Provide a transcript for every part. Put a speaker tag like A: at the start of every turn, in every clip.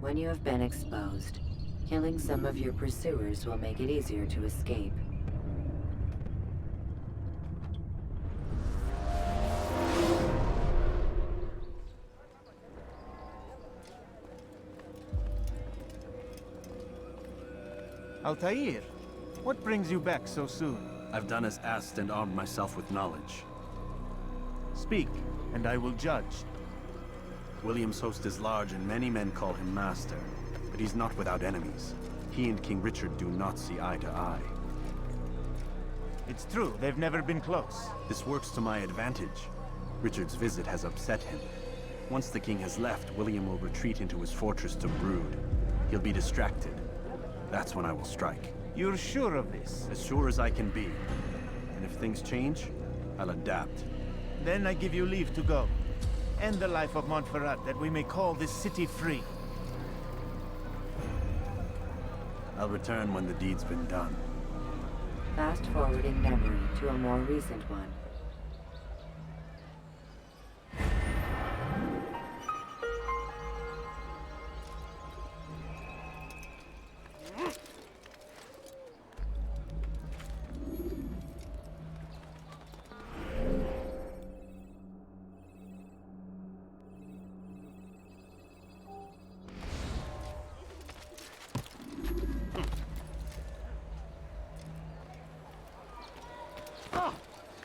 A: when you have been exposed, killing some of your pursuers will make it easier to escape.
B: Altair, what brings you back so soon?
C: I've done as asked and armed myself with knowledge.
B: Speak, and I will judge.
C: William's host is large and many men call him master, but he's not without enemies. He and King Richard do not see eye to eye.
B: It's true, they've never been close.
C: This works to my advantage. Richard's visit has upset him. Once the king has left, William will retreat into his fortress to brood. He'll be distracted. That's when I will strike.
B: You're sure of this?
C: As sure as I can be. And if things change, I'll adapt.
B: Then I give you leave to go. End the life of Montferrat, that we may call this city free.
C: I'll return when the deed's been done.
A: Fast-forwarding memory to a more recent one.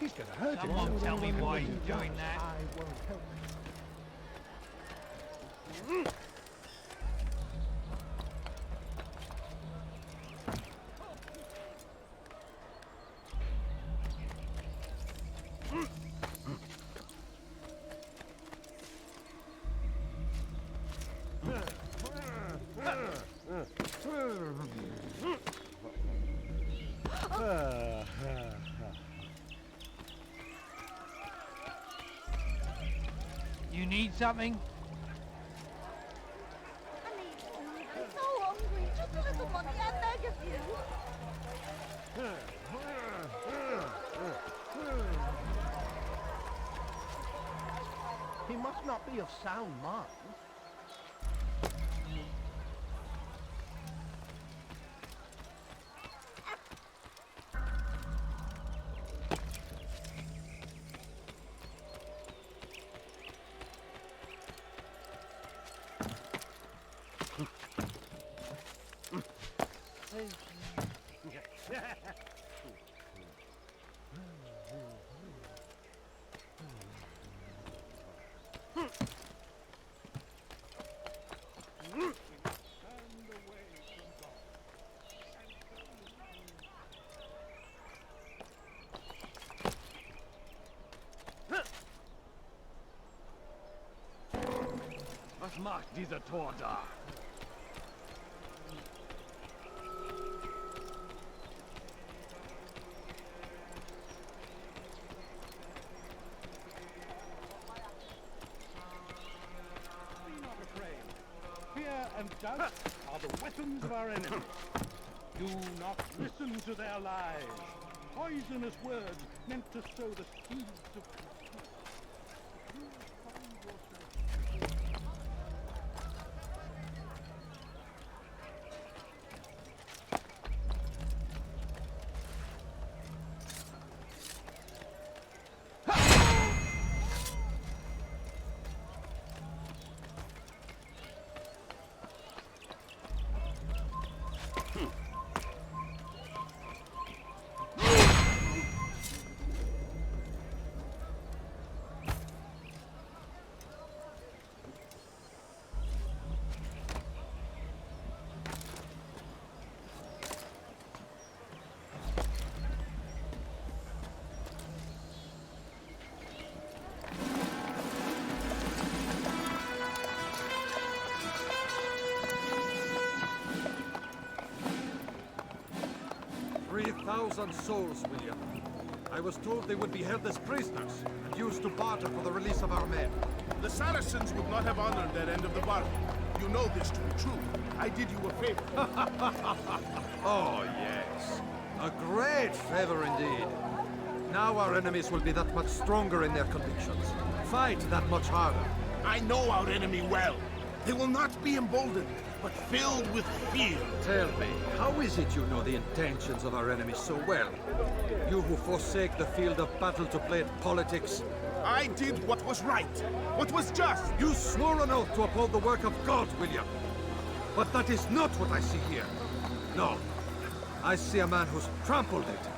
D: He's gonna hurt him.
E: Someone tell me why you're doing that.
D: I won't help.
E: You need something?
F: I'm so hungry. Just a little money, I beg of you.
D: He must not be of sound mind.
E: Was macht dieser Tor da?
D: Be not afraid. Fear and doubt are the weapons of our enemies. Do not listen to their lies. Poisonous words meant to sow the seeds of confusion. You find yourself.
G: "3,000 souls, William. I was told they would be held as prisoners and used to barter for the release of our men."
H: The Saracens would not have honored that end of the bargain. You know this to be true. I did you a favor.
G: Oh, yes. A great favor indeed. Now our enemies will be that much stronger in their convictions. Fight that much harder.
H: I know our enemy well. They will not be emboldened. but filled with fear.
G: Tell me, how is it you know the intentions of our enemies so well? You who forsake the field of battle to play at politics.
H: I did what was right, what was just.
G: You swore an oath to uphold the work of God, William. But that is not what I see here. No. I see a man who's trampled it.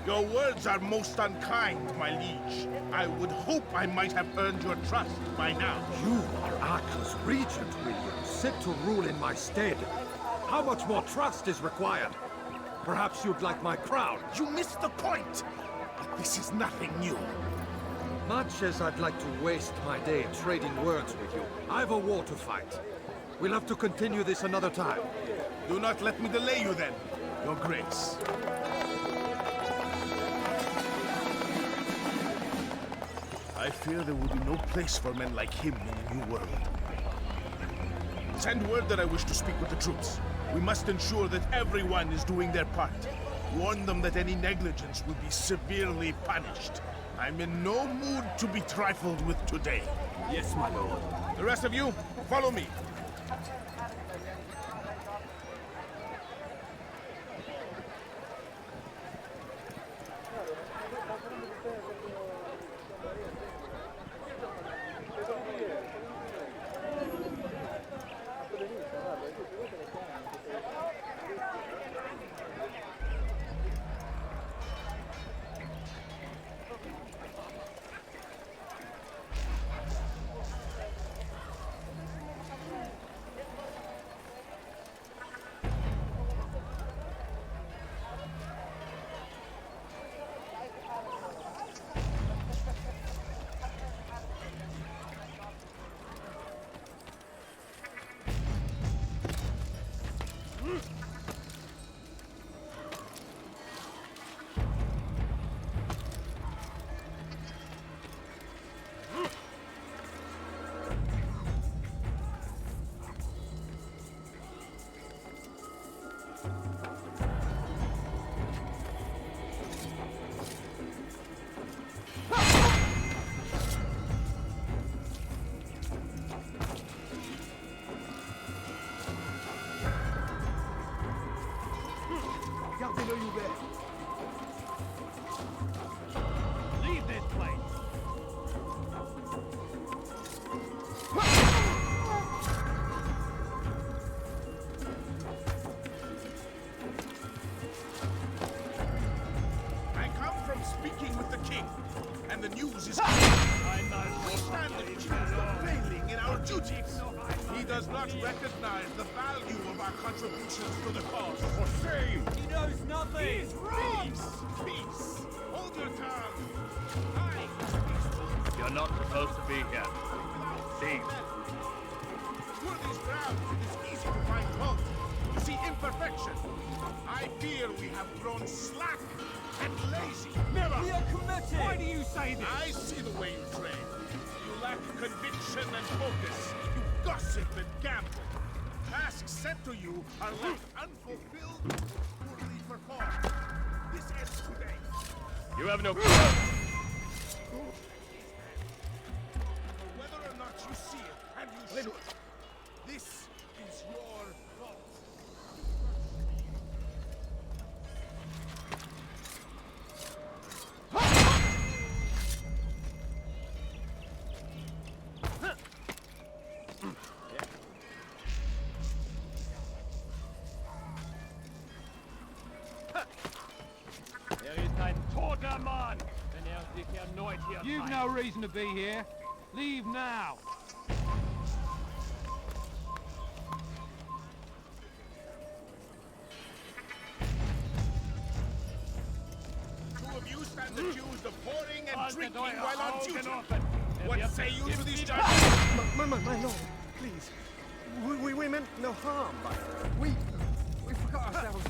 H: Your words are most unkind, my liege. I would hope I might have earned your trust by now.
G: You are Arca's regent, William, set to rule in my stead. How much more trust is required? Perhaps you'd like my crown.
H: You missed the point. But this is nothing new.
G: Much as I'd like to waste my day trading words with you, I've a war to fight. We'll have to continue this another time.
H: Do not let me delay you then, Your Grace. I fear there will be no place for men like him in the New World. Send word that I wish to speak with the troops. We must ensure that everyone is doing their part. Warn them that any negligence will be severely punished. I'm in no mood to be trifled with today.
C: Yes, my lord.
H: The rest of you, follow me.
E: Leave this place.
H: I come from speaking with the king, and the news is... We stand accused of failing in our duties. He does not recognize the value of our contributions to the cause. For shame!
E: He knows nothing.
H: He's wrong! Peace! Hold your tongue!
E: You're not supposed to be here. Leave.
H: Through these grounds, it is easy to find fault, to see imperfection. I fear we have grown slack and lazy. Never!
E: We are committed. Why do you say this?
H: I see the way you train. You lack conviction and focus. You gossip and gamble. Tasks sent to you are left unfulfilled, poorly performed. This ends today.
E: You have no
H: Whether or not you see it, and you should, this is your fault.
E: You've no reason to be here. Leave now.
H: Two of you stand accused of pouring and drinking while on duty. What say you to these charges?
I: My lord, please. We meant no harm, but we forgot ourselves.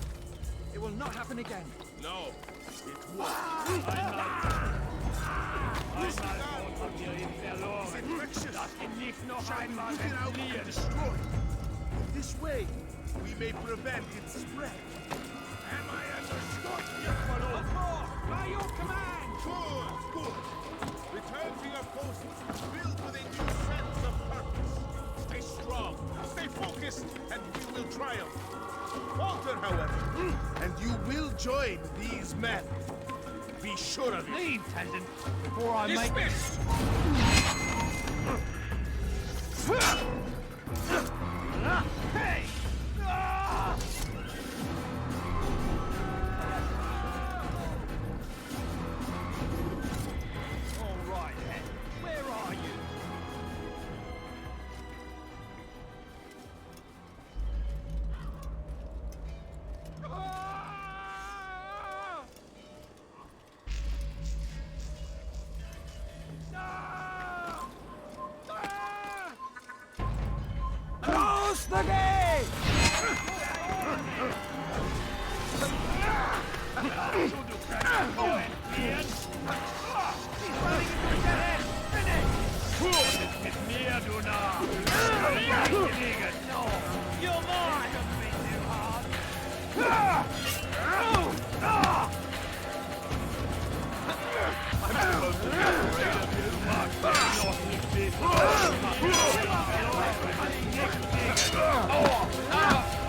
I: It will not happen again.
H: No, it won't. This gun is infectious. Shall we root it out and destroy it? This way, we may prevent its spread. Am I understood? Yes, my lord.
E: By your command!
H: Good, good. Return to your posts, filled with a new sense of purpose. Stay strong, stay focused, and triumph. Falter, however, and you will join these men. Be sure of it.
E: Leave, Tendon, before I make...
H: Dismissed!
E: Hey! Ah! All right, then. Where are you?
I: Close the gate!
E: You're mine!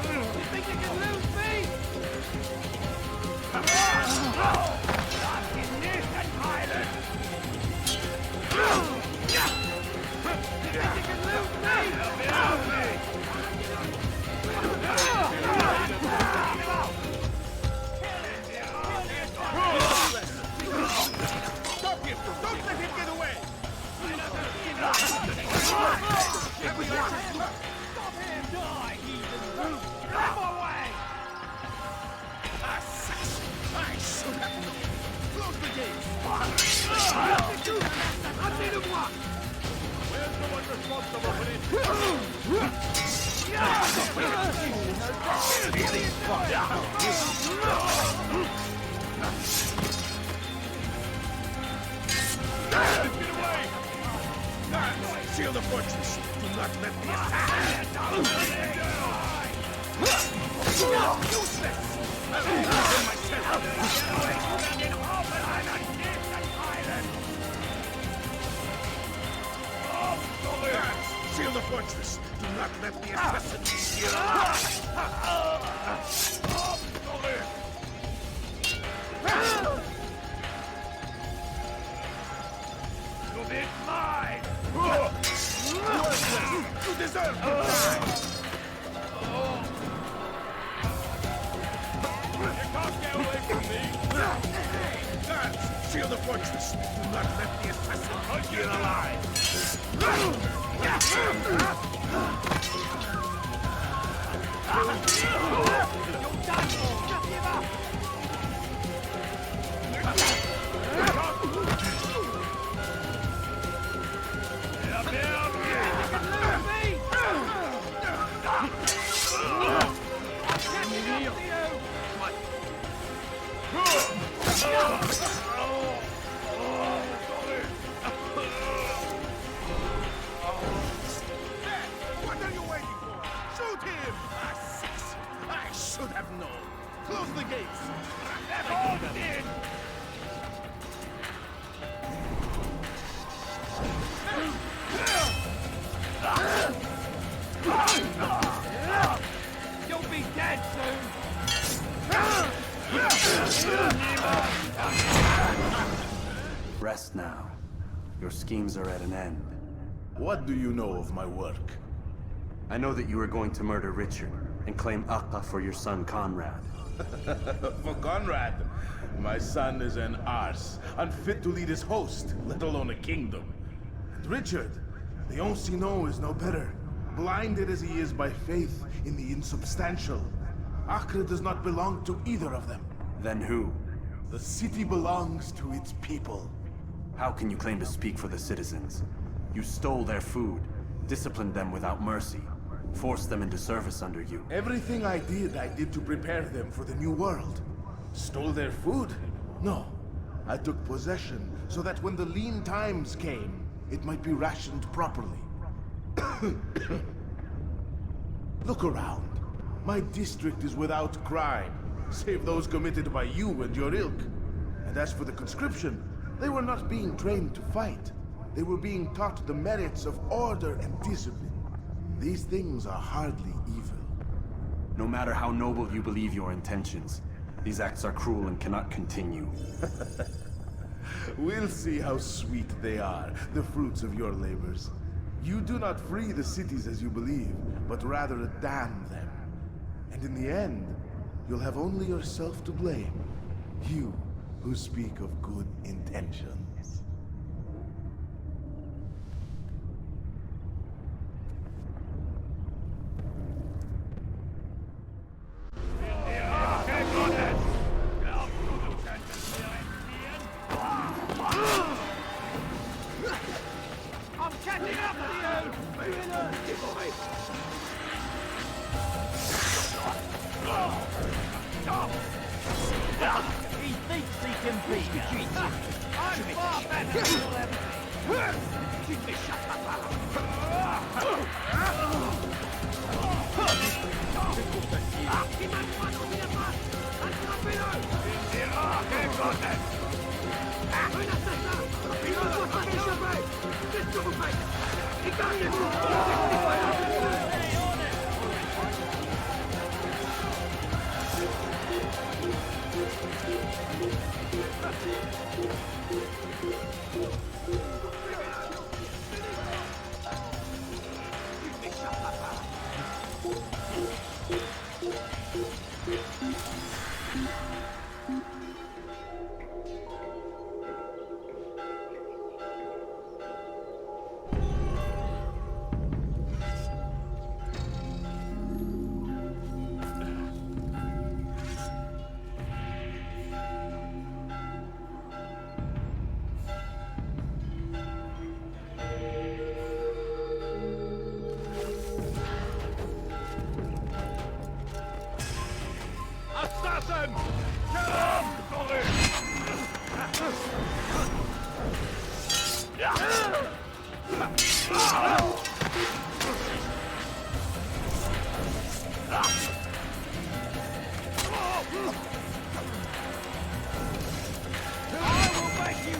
E: You think you can lose me?
H: Stop him! Don't let him get away!
E: Stop him! Die, heathen! Out my way!
H: I should have known. Close the gate! Where's the one responsible for this? Get away! Seal the fortress. Do not let the attack. Useless! I will defend myself. Seal the fortress. Do not let the assassin steal. You'll be mine! You deserve to die! You can't get away from me! Guards, seal the fortress! Do not let the assassin hunt you alive! What are you waiting for? Shoot him! I should have known. Close the gates. Hold in!
E: You'll be dead soon!
C: Rest now. Your schemes are at an end.
H: What do you know of my work?
C: I know that you are going to murder Richard and claim Akka for your son Conrad.
H: For Conrad, my son is an arse, unfit to lead his host, let alone a kingdom. And Richard, the Ancien is no better, blinded as he is by faith in the insubstantial. Acre does not belong to either of them.
C: Then who?
H: The city belongs to its people.
C: How can you claim to speak for the citizens? You stole their food, disciplined them without mercy, forced them into service under you.
H: Everything I did to prepare them for the new world. Stole their food? No. I took possession so that when the lean times came, it might be rationed properly. Look around. My district is without crime, save those committed by you and your ilk. And as for the conscription, they were not being trained to fight. They were being taught the merits of order and discipline. These things are hardly evil.
C: No matter how noble you believe your intentions, these acts are cruel and cannot continue.
H: We'll see how sweet they are, the fruits of your labors. You do not free the cities as you believe, but rather damn them. And in the end, you'll have only yourself to blame. You who speak of good intentions.
E: I'm catching up to you! He thinks he can beat us. I'm far better than
D: Assassin! Come! I will make you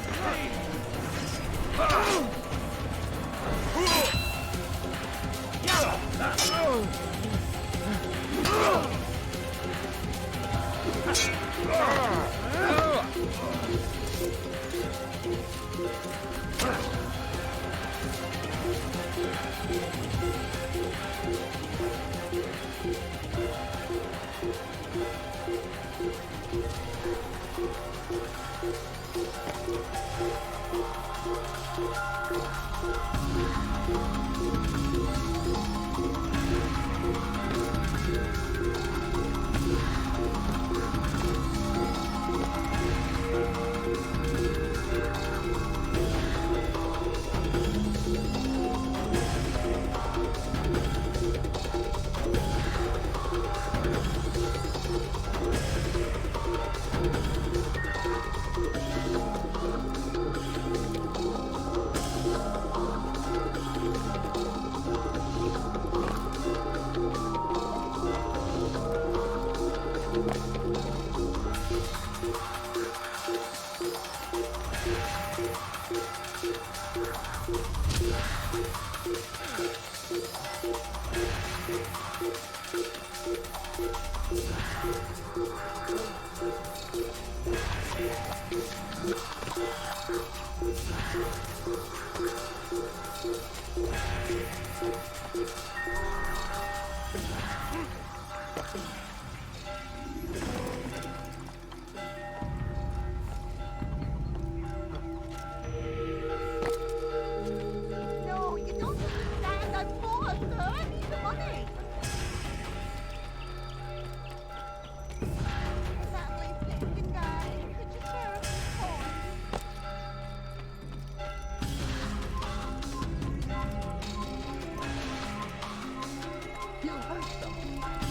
F: No, you don't understand. I'm poor, sir. I need the money. That leaves 69. Could you spare a few coins? You hurt them.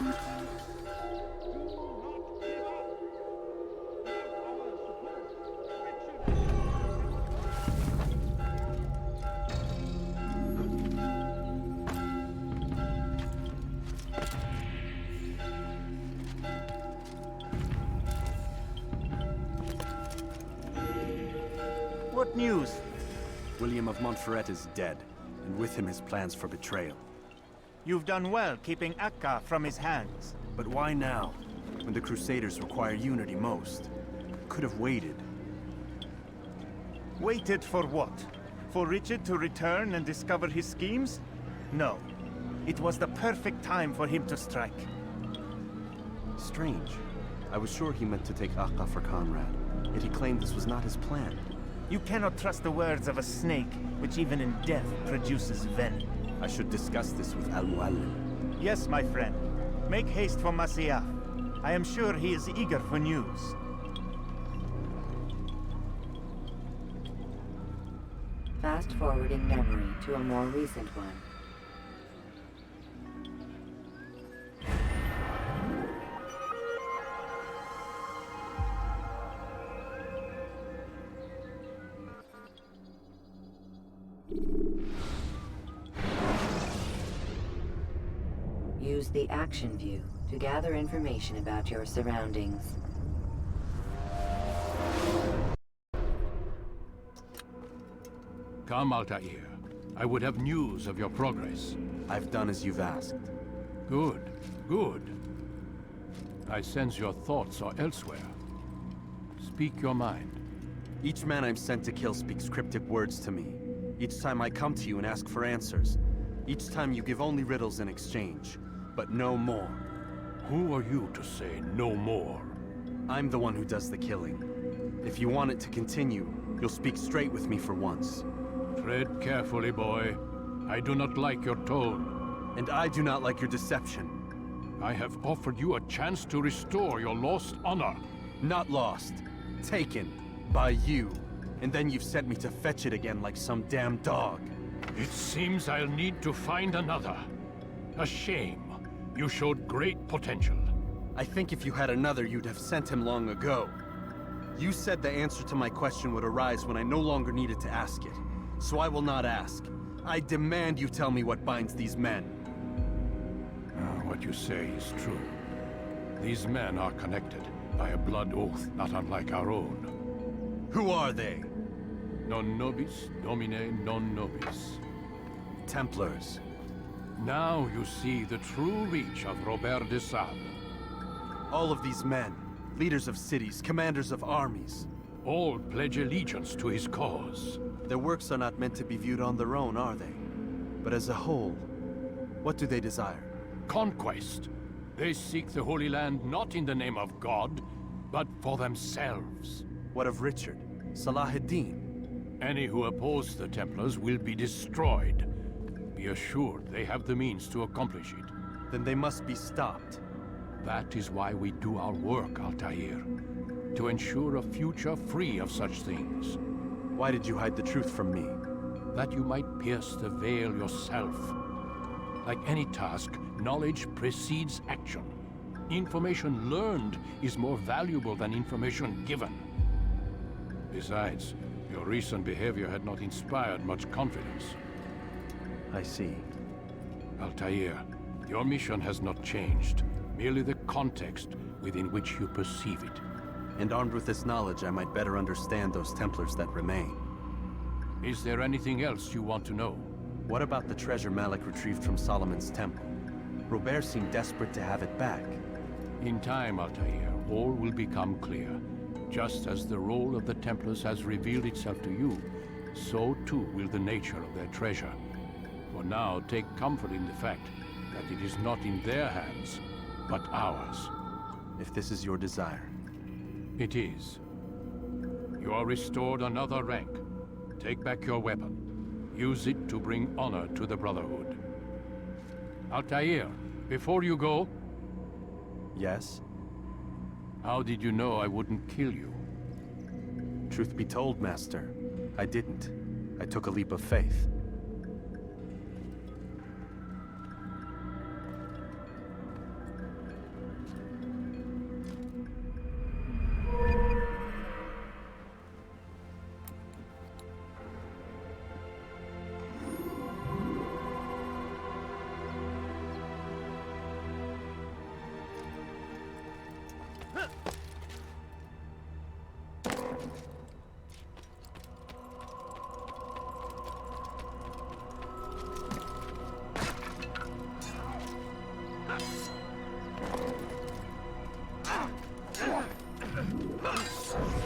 B: What news?
C: William of Montferrat is dead, and with him his plans for betrayal.
B: You've done well keeping Akka from his hands.
C: But why now, when the Crusaders require unity most? Could have waited.
B: Waited for what? For Richard to return and discover his schemes? No. It was the perfect time for him to strike.
C: Strange. I was sure he meant to take Akka for Conrad, yet he claimed this was not his plan.
B: You cannot trust the words of a snake, which even in death produces venom.
C: I should discuss this with Al-Muallim.
B: Yes, my friend. Make haste for Masyaf. I am sure he is eager for news.
A: Fast-forwarding memory to a more recent one. Use the action view to gather information about your surroundings.
D: Come, Altair. I would have news of your progress.
C: I've done as you've asked.
D: Good, good. I sense your thoughts are elsewhere. Speak your mind.
C: Each man I'm sent to kill speaks cryptic words to me. Each time I come to you and ask for answers. Each time you give only riddles in exchange, but no more.
D: Who are you to say no more?
C: I'm the one who does the killing. If you want it to continue, you'll speak straight with me for once.
D: Tread carefully, boy. I do not like your tone.
C: And I do not like your deception.
D: I have offered you a chance to restore your lost honor.
C: Not lost. Taken. By you. And then you've sent me to fetch it again like some damn dog.
D: It seems I'll need to find another. A shame. You showed great potential.
C: I think if you had another, you'd have sent him long ago. You said the answer to my question would arise when I no longer needed to ask it. So I will not ask. I demand you tell me what binds these men.
D: What you say is true. These men are connected by a blood oath not unlike our own.
C: Who are they?
D: Non nobis, domine non nobis.
C: Templars.
D: Now you see the true reach of Robert de Sade.
C: All of these men, leaders of cities, commanders of armies.
D: All pledge allegiance to his cause.
C: Their works are not meant to be viewed on their own, are they? But as a whole, what do they desire?
D: Conquest. They seek the Holy Land not in the name of God, but for themselves.
C: What of Richard? Salahuddin?
D: Any who oppose the Templars will be destroyed. Be assured they have the means to accomplish it.
C: Then they must be stopped.
D: That is why we do our work, Altair. To ensure a future free of such things.
C: Why did you hide the truth from me?
D: That you might pierce the veil yourself. Like any task, knowledge precedes action. Information learned is more valuable than information given. Besides, your recent behavior had not inspired much confidence.
C: I see.
D: Altair, your mission has not changed. Merely the context within which you perceive it.
C: And armed with this knowledge, I might better understand those Templars that remain.
D: Is there anything else you want to know?
C: What about the treasure Malik retrieved from Solomon's temple? Robert seemed desperate to have it back.
D: In time, Altair, all will become clear. Just as the role of the Templars has revealed itself to you, so too will the nature of their treasure. For now, take comfort in the fact that it is not in their hands, but ours.
C: If this is your desire.
D: It is. You are restored another rank. Take back your weapon. Use it to bring honor to the Brotherhood. Altair, before you go...
C: Yes?
D: How did you know I wouldn't kill you?
C: Truth be told, Master, I didn't. I took a leap of faith.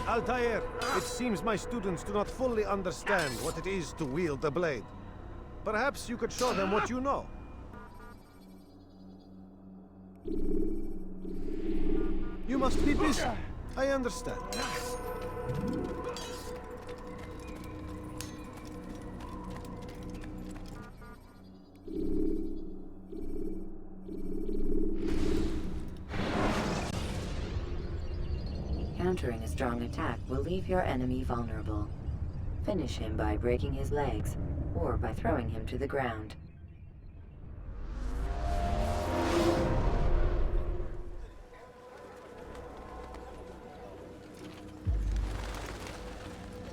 J: Altair, it seems my students do not fully understand what it is to wield the blade. Perhaps you could show them what you know. You must be busy. I understand.
A: Countering a strong attack will leave your enemy vulnerable. Finish him by breaking his legs, or by throwing him to the ground.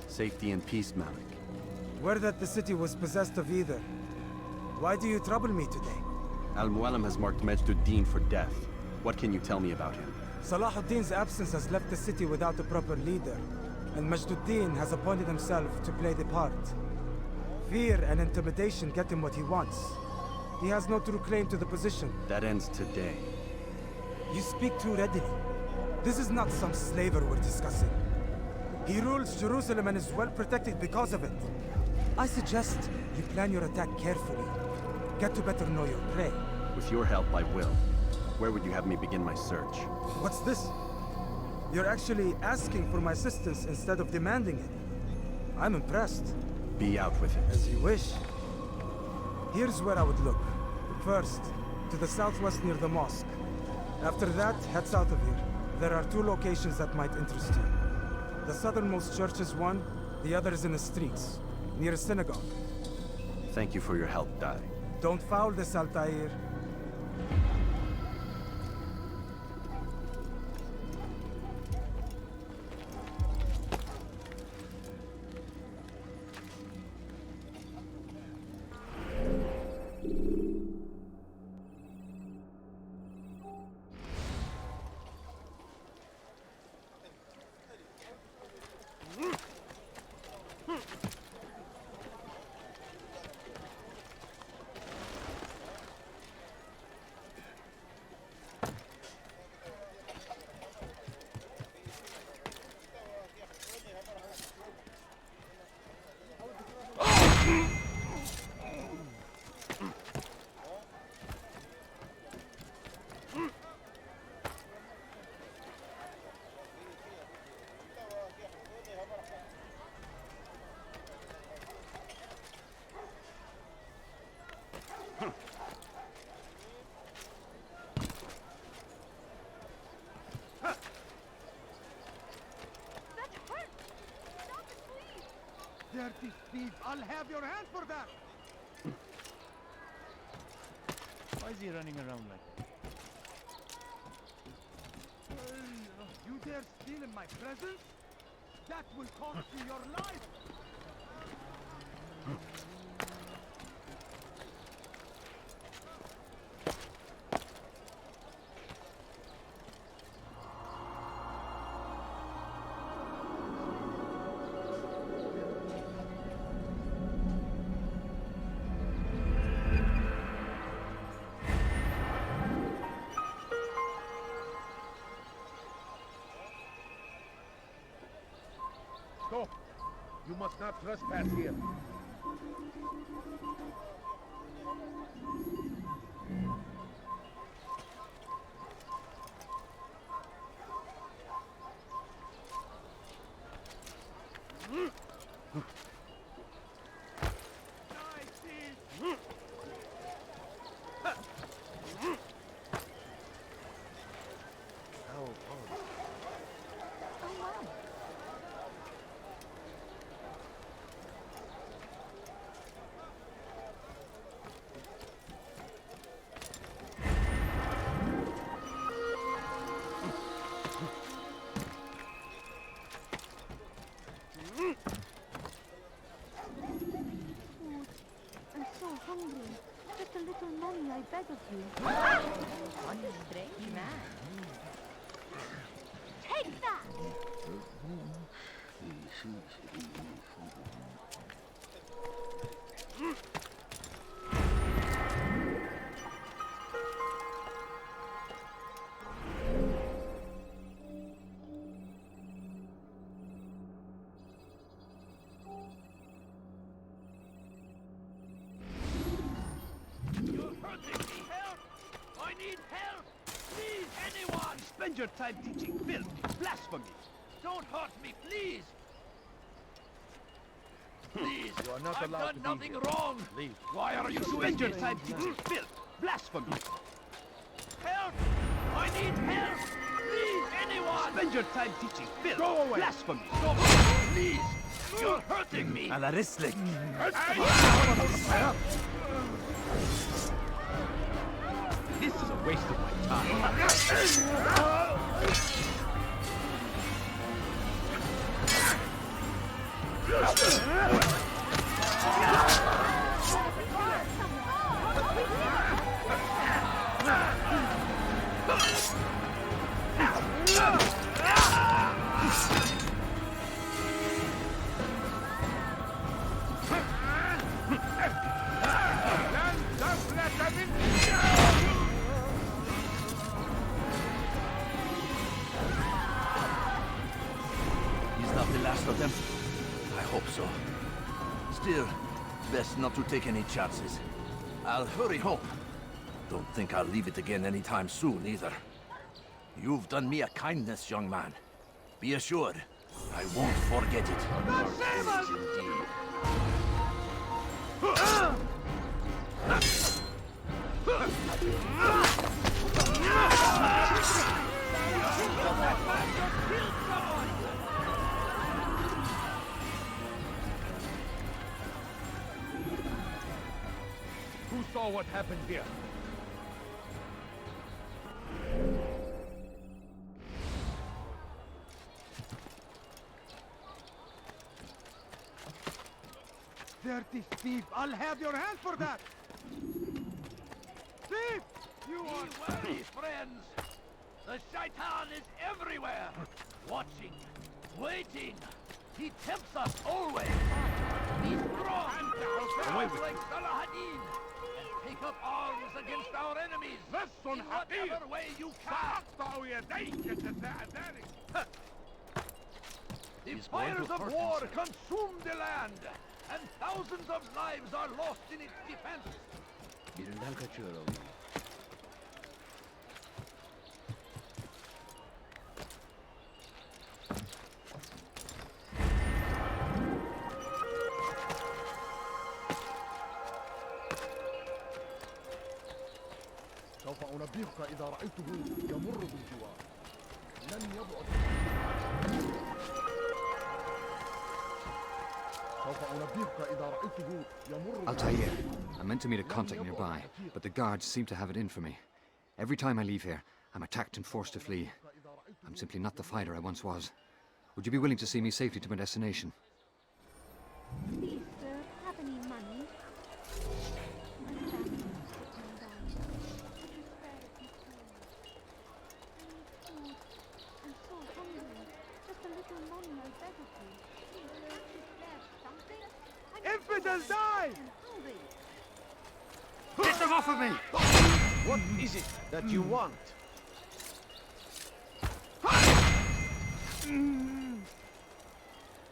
C: Safety and peace, Malik.
K: Word that the city was possessed of either. Why do you trouble me today?
C: Al-Mualim has marked Majduddin for death. What can you tell me about him?
K: Salahuddin's absence has left the city without a proper leader, and Majduddin has appointed himself to play the part. Fear and intimidation get him what he wants. He has no true claim to the position.
C: That ends today.
K: You speak too readily. This is not some slaver we're discussing. He rules Jerusalem and is well protected because of it. I suggest you plan your attack carefully. Get to better know your prey.
C: With your help, I will. Where would you have me begin my search?
K: What's this? You're actually asking for my assistance instead of demanding it. I'm impressed.
C: Be out with it.
K: As you wish. Here's where I would look. First, to the southwest near the mosque. After that, head south of here. There are 2 locations that might interest you. The southernmost church is one, the other is in the streets, near a synagogue.
C: Thank you for your help, Dai.
K: Don't foul this, Altair.
D: Dirty thief! I'll have your hand for that!
E: Why is he running around like that?
D: You dare steal in my presence? That will cost you your life!
H: Stop! You must not trespass here.
F: Just a little money, I beg of you.
L: One strange man.
E: Spend your time teaching filth, blasphemy. Don't hurt me, please. Please,
I: You are not
E: I've
I: allowed
E: done
I: to be
E: nothing
I: here.
E: wrong.
I: Leave.
E: Why are you spend your time teaching filth, blasphemy? Help! I need help! Please, anyone! Spend your time teaching filth,
I: Go away.
E: blasphemy. Go, please! You're hurting me!
C: على رسلك.
E: This is a waste of my time.
L: He's not the last of them. I hope so. Still, best not to take any chances. I'll hurry home. Don't think I'll leave it again anytime soon, either. You've done me a kindness, young man. Be assured, I won't forget it. Indeed.
D: Who saw what happened here?
I: Dirty thief! I'll have your hand for that! Thief! You
E: Be
I: are...
E: wary, friends! The shaitan is everywhere! Watching, waiting! He tempts us always! Be strong!
D: Away with
E: like Salahadin! And take up arms against our enemies! In whatever way you can! The fires of war consume the land! And thousands of lives are lost in its defense!
L: Birinden kaçıyor o.
I: سوف أنبهك إذا رأيته يمر بالجوار. لن يبعد. سوف أنبهك إذا رأيته يمر.
M: Altair, I meant to meet a contact nearby, but the guards seem to have it in for me. Every time I leave here, I'm attacked and forced to flee. I'm simply not the fighter I once was. Would you be willing to see me safely to my destination?
F: Please, sir, have any money? My family is sick and dying. Would you spare it, Miss Taylor? I need food. I'm so hungry. Just a little money, I beg of you. Can't you spare something?
I: Infidels die!
F: I'm hungry.
J: Get them off of me! What is it that you want?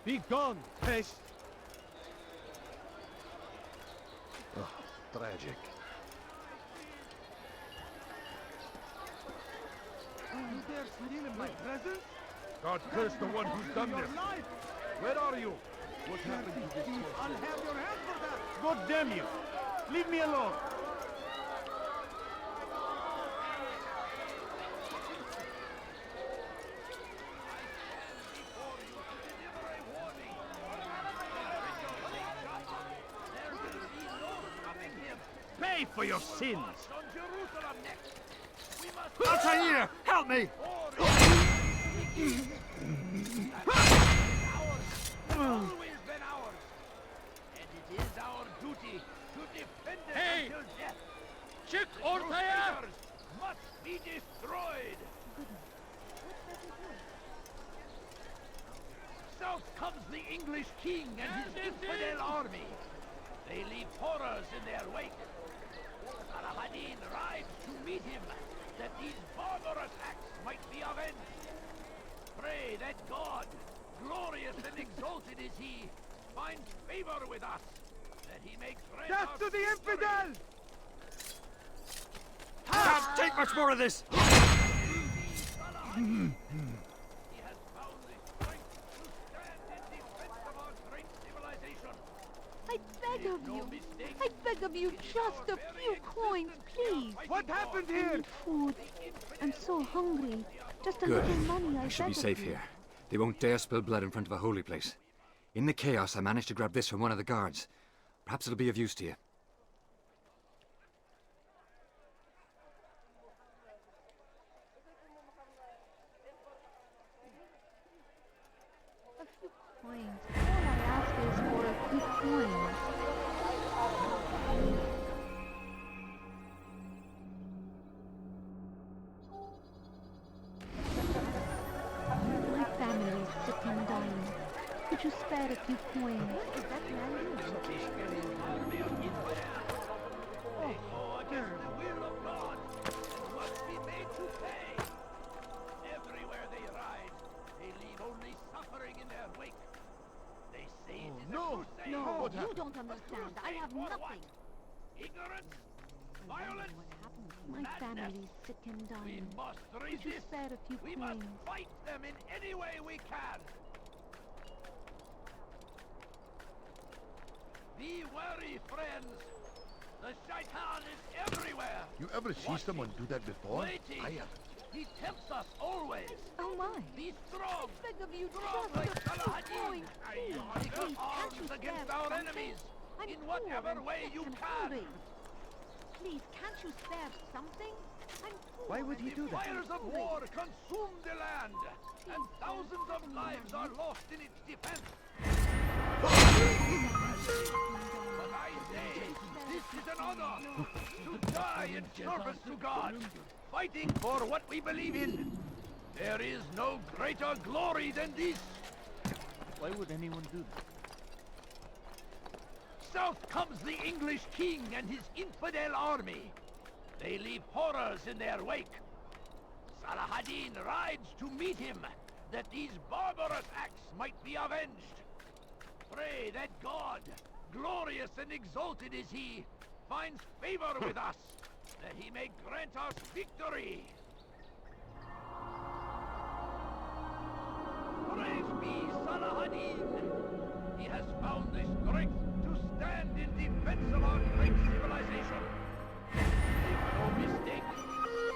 I: Be gone, pest!
J: Oh, tragic.
I: You dare steal in my presence?
D: God curse the one who's done this.
I: Where are you? What happened to this thief? I'll have your hand for that!
B: God damn you! Leave me alone! Pay for your sins!
J: Altair, help me!
E: Always been ours! And it is our duty to defend it until death!
D: Chick
E: Traitors must be destroyed! South comes the English king and his infidel army. They leave horrors in their wake. Saladin rides to meet him, that these barbarous acts might be avenged. Pray that God, glorious and exalted is he, find favor with us, that he may grant
I: Death
E: us
I: to the infidel!
J: Can't take much more of this!
E: He has found the strength to stand in defense of our great civilization.
F: I beg of
E: No
F: you.
E: mistake.
F: I beg of you, just a few coins, please.
E: What happened here?
F: And food. I'm so hungry. Just a
M: Good.
F: little money, I
M: I should be
F: beg of
M: safe
F: you.
M: here. They won't dare spill blood in front of a holy place. In the chaos, I managed to grab this from one of the guards. Perhaps it'll be of use to you.
F: A few coins. All I ask is for a few coins. My family is sick and dying. Could you spare a few coins? Is that Randy?
E: They go against the will of God and must be made to pay. Everywhere they ride, they leave only suffering in their wake. They say it is a crusade.
F: No, you don't understand. I have nothing.
E: Ignorance, violence,
F: My family is sick and
E: we
F: dying.
E: must
F: Could you
E: resist.
F: spare a few
E: We must
F: coins?
E: fight them in any way we can. Be wary, friends. The shaitan is everywhere.
L: You ever see someone do that before?
E: Waiting.
L: I have.
E: He tempts us always.
F: Oh my.
E: Be strong.
F: I beg of you,
E: Strong
F: just
E: like
F: a few
E: Salahadin.
F: coins, please.
E: Take
F: Please,
E: up
F: can't you
E: arms against
F: spare
E: our
F: something?
E: enemies
F: I'm
E: in
F: poor
E: whatever
F: and
E: way
F: sick
E: you
F: and
E: can.
F: hungry. Please, can't you spare something? I'm poor.
I: Why would he
E: The
I: do that?
E: fires of war consume the land, and thousands of lives are lost in its defense. But I say, this is an honor to die in service to God, fighting for what we believe in. There is no greater glory than this.
B: Why would anyone do that?
E: South comes the English king and his infidel army. They leave horrors in their wake. Salahadin rides to meet him, that these barbarous acts might be avenged. Pray that God, glorious and exalted is he, finds favor with us, that he may grant us victory. Praise be Salahadin! He has found the strength to stand in defense of our great civilization. Make no mistake,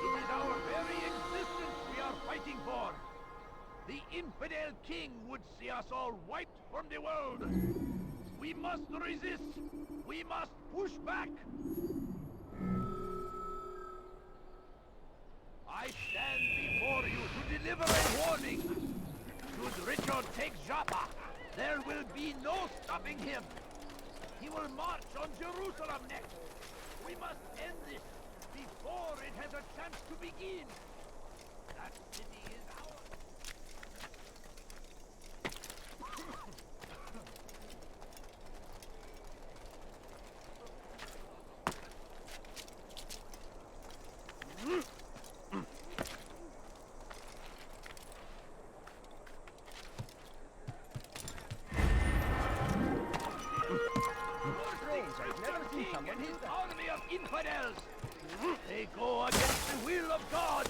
E: it is our very existence we are fighting for. The infidel king would see us all wiped from the world. We must resist. We must push back. I stand before you to deliver a warning. Should Richard take Joppa, there will be no stopping him. He will march on Jerusalem next. We must end this before it has a chance to begin. That city is ours. And his army of infidels. They go against the will of God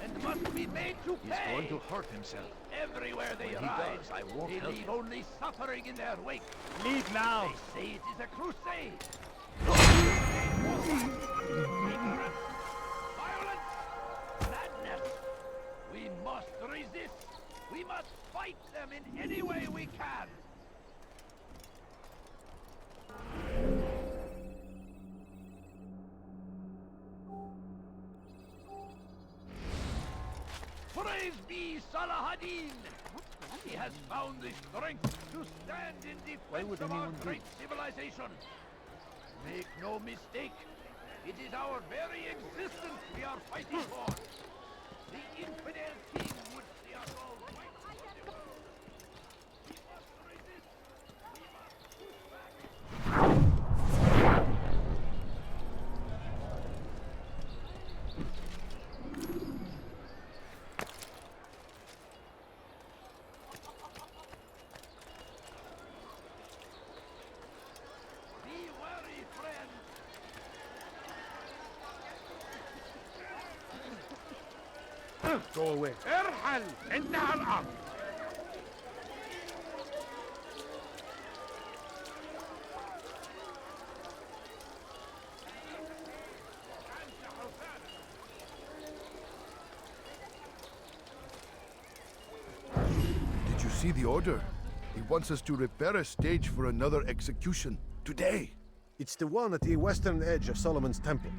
E: and must be made to pay.
L: He's going to hurt himself.
E: Everywhere they
L: When he
E: ride,
L: does, I won't
E: they
L: help
E: leave
L: him.
E: only suffering in their wake.
B: Leave now!
E: They say it is a crusade. Ignorance, violence, madness. We must resist. We must fight them in any way we can. Praise be Salahadin! He has found the strength to stand in defense of our great civilization. Make no mistake, it is our very existence we are fighting for. The infidel king would see us all wiped from the world. We must resist. We must push back. Be wary, friends.
H: Go away.
D: ارحل انتهى الأمر.
N: Did you see the order? He wants us to repair a stage for another execution. Today.
J: It's the one at the western edge of Solomon's Temple.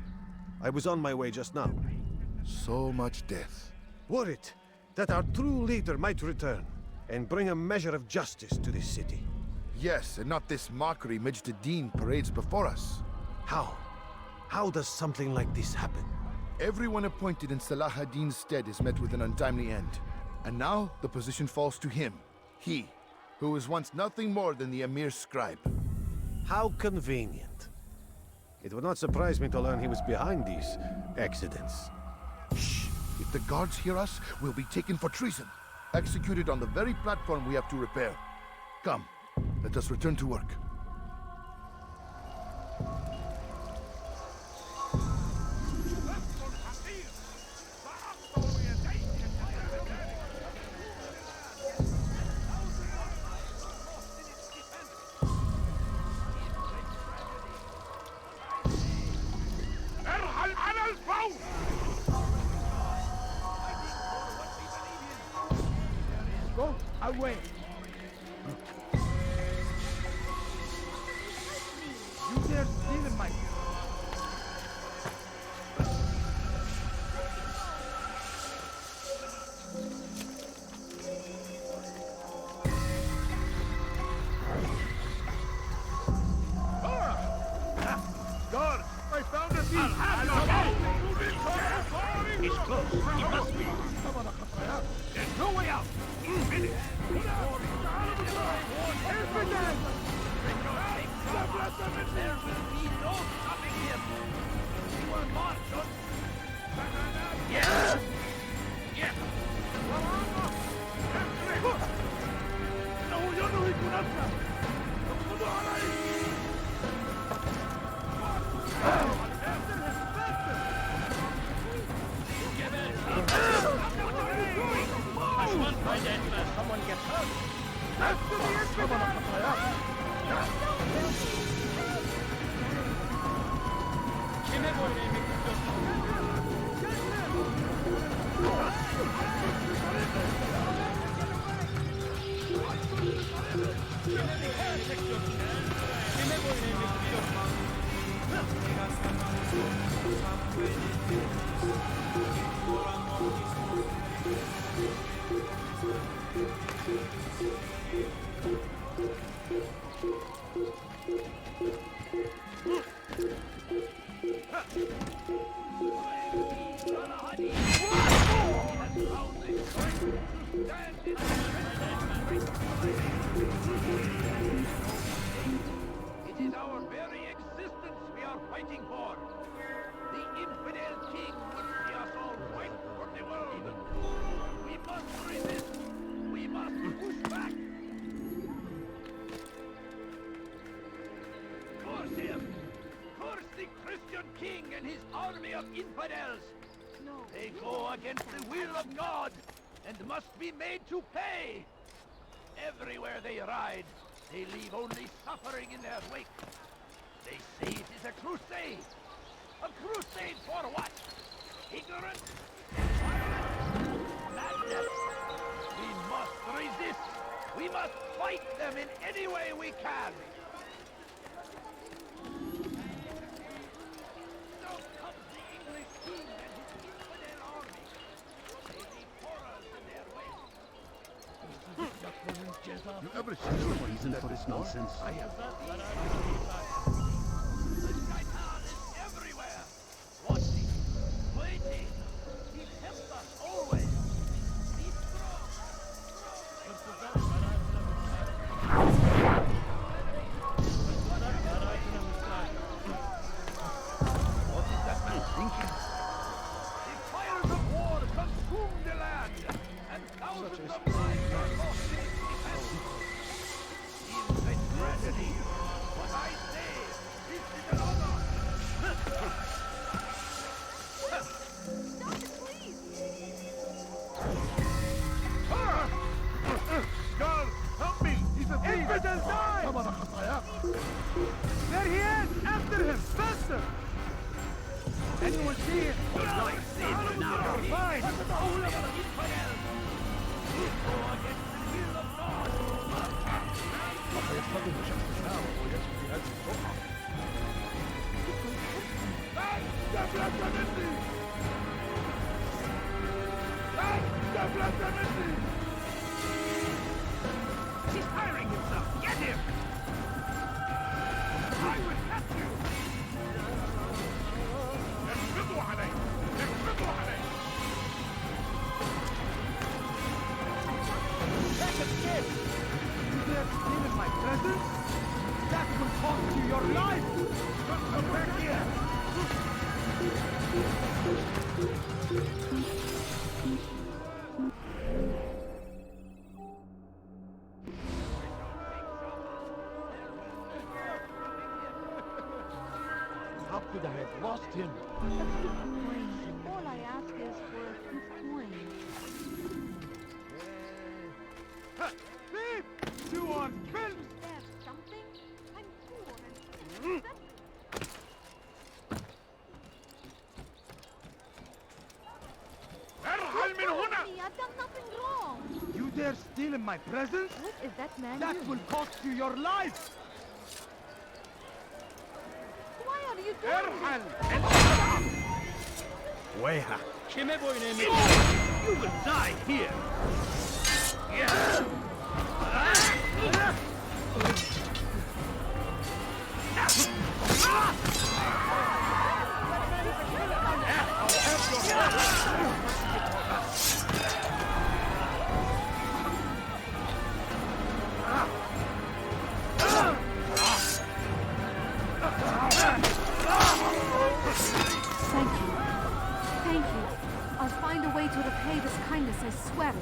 J: I was on my way just now.
N: So much death.
J: Worried that our true leader might return and bring a measure of justice to this city.
N: Yes, and not this mockery Majd ad-Din parades before us.
J: How? How does something like this happen?
N: Everyone appointed in Salah ad-Din's stead is met with an untimely end. And now the position falls to him. He, who was once nothing more than the Emir's scribe.
J: How convenient. It would not surprise me to learn he was behind these accidents.
N: Shh! If the guards hear us, we'll be taken for treason. Executed on the very platform we have to repair. Come, let us return to work.
D: ارحل على الفور. Go away. You dare steal my...
H: Guard! I found a thief!
E: He's close. He must be. There's no way out. Finish. There will be no stopping him. We will march on. Yes. Yes. No, yo no hice nada. Someone gets hurt. That's the It is our very existence we are fighting for. The infidel king would see us all fight for the world. We must resist. We must push back. Curse him! Curse the Christian king and his army of infidels! No. They go against the will of God and must be made to pay. Everywhere they ride, they leave only suffering in their wake. They say it is a crusade. A crusade for what? Ignorance? Violence? Madness? We must resist. We must fight them in any way we can. So comes the English king and his infidel army. They leave horrors in their wake.
N: You ever see the reason for this nonsense?
E: I have not. The shaitan is everywhere. Watching, waiting. He tempts us always. Be strong. What is that man thinking? The fires of war consume the land, and thousands of lives are lost in its defense. Seems a tragedy, but I He's firing himself! Get him! I will help you! اقبضوا عليه! اقبضوا عليه!
I: That's a kid! You dare steal in my presence? That will cost you your life!
E: Come back here!
D: How could I have lost him?
F: All I ask is for a few coins.
I: Thief! You are filth!
F: Is there something? I'm poor and
E: ارحل من هنا!
F: I've done nothing wrong.
I: You dare steal in my presence?
F: What is that man
I: That
F: doing?
I: will cost you your life!
F: Why are you doing
E: ارحل!
B: Weha.
E: You will die here!
F: Thank you. Thank you. I'll find a way to repay this kindness, I swear it.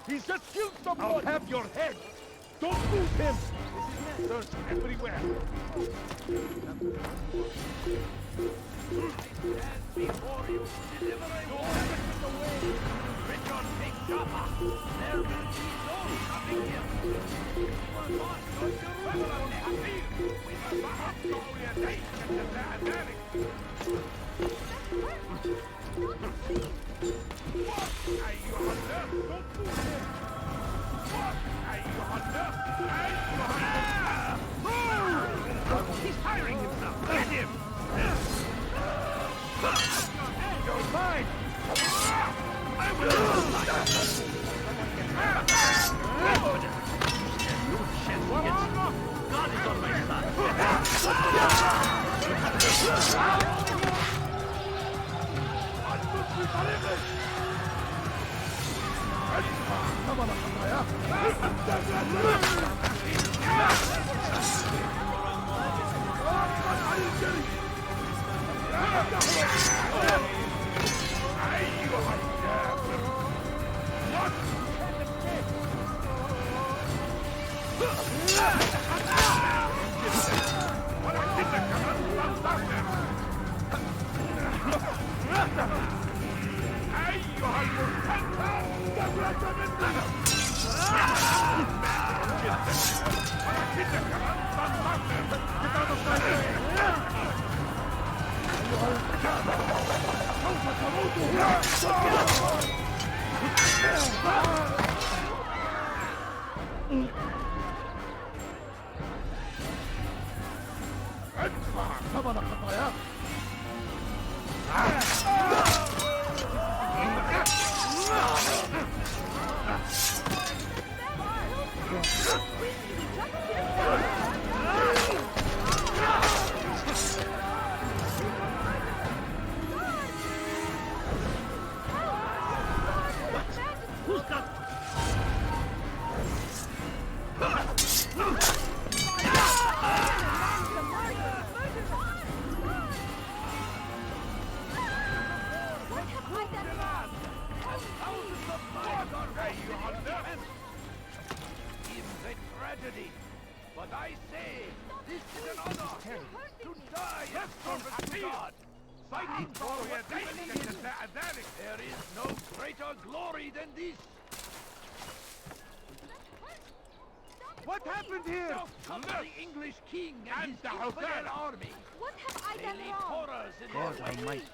D: He's just killed someone! I'll have your head! Don't lose him! Search everywhere!
E: Stand before you, deliver a warning! Richard, take Jaffa! There will be no stopping him! We will march on Jerusalem next year! We will march to orientation to the Atlantic! What? أيها الناس! Don't move him! What? أيها الناس! أيها الناس! He's firing himself! Get him! You're mine! I will not God is on my But I say, this is an honor to die in service to God, fighting for orientation to the Atlantic. There is no greater glory than this.
D: What happened here?
E: Come the English king and his infidel army.
F: What have I
E: They
F: done
E: leave
F: wrong?
E: horrors in
B: God
E: their wake.
B: almighty.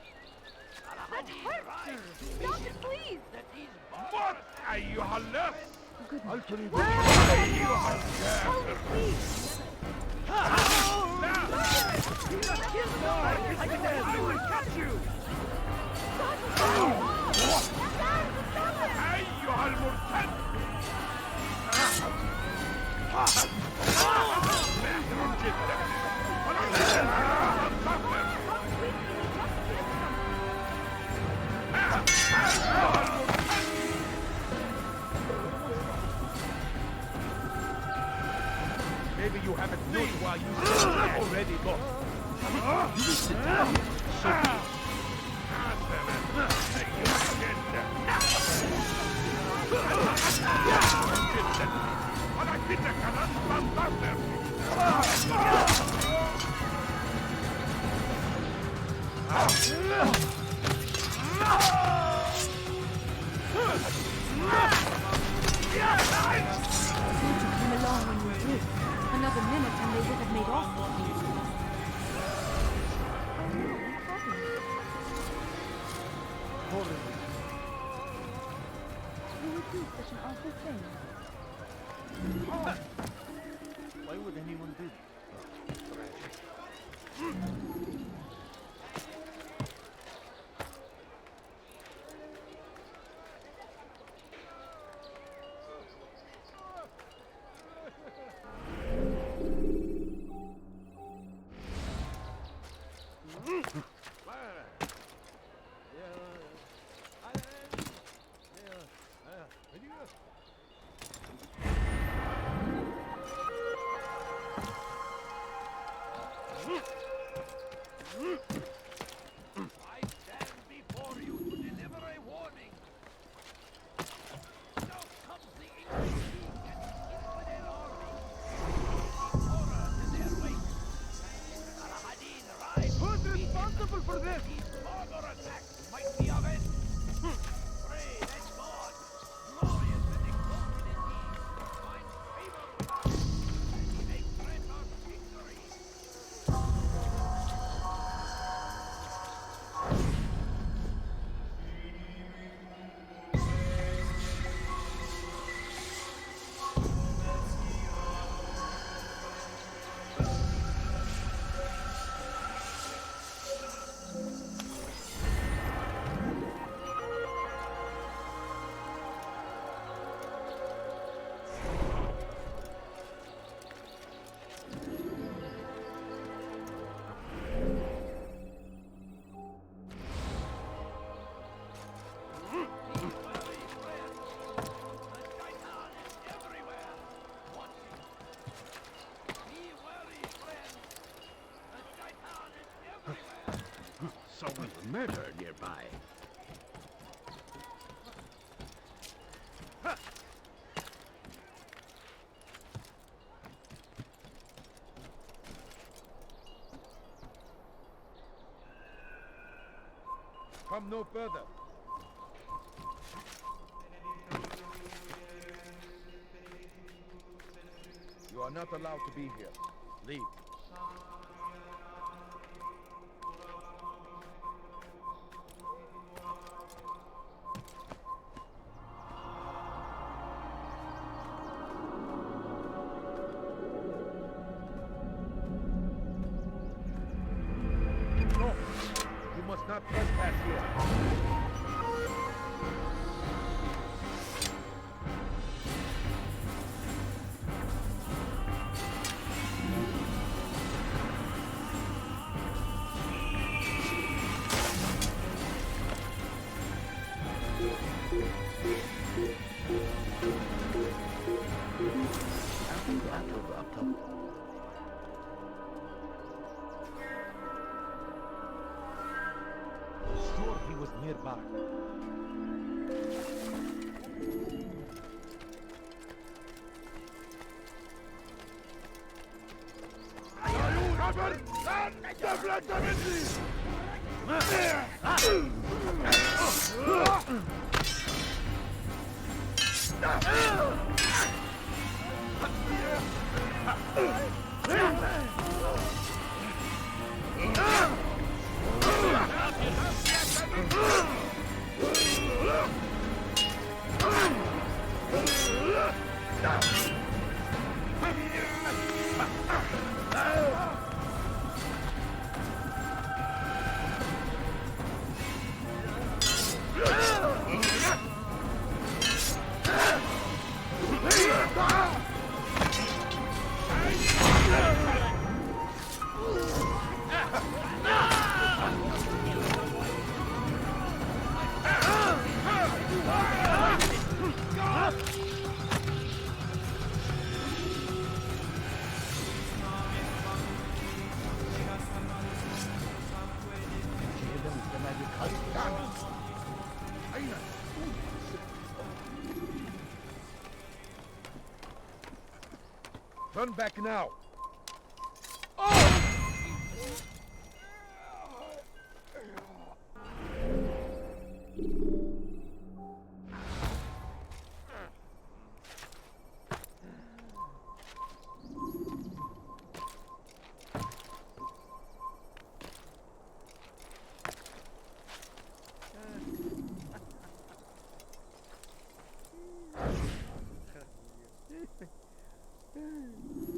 F: That hurts! Stop it, please!
E: That these
D: What? أيها
F: What have I done wrong? Help me, please!
D: I will catch you! أيها المرتد! ماهر جدا! Maybe you haven't known why you already lost. You will sit down. So be it.
F: Came along when you did. Another minute and they would have made off with me. Who would do such an awful thing?
B: Why would anyone do that?
E: I stand before you to deliver a warning. Now comes the English king and his infidel army. Leaving horrors in their wake. Al-Hadin rides.
D: Who's responsible for this?
E: These barbar attacks might be avenged. Pray that God, glorious and exalted in thee, find favor with us, and he may grant us victory.
D: Someone's murder nearby. Come no further. You are not allowed to be here. Leave. No, you must not trespass here. Sure he was nearby.
G: Turn back now!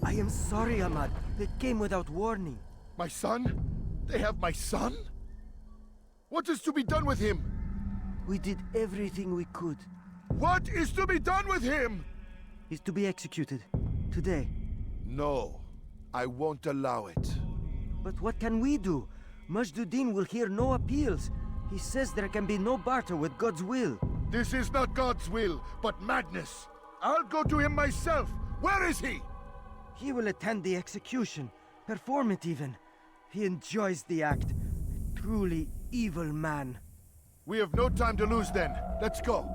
O: I am sorry, Ahmad. They came without warning.
N: My son? They have my son? What is to be done with him?
O: We did everything we could.
N: What is to be done with him?
O: He's to be executed. Today.
N: No. I won't allow it.
O: But what can we do? Majduddin will hear no appeals. He says there can be no barter with God's will.
N: This is not God's will, but madness. I'll go to him myself. Where is he?
O: He will attend the execution. Perform it even. He enjoys the act. A truly evil man.
N: We have no time to lose then. Let's go.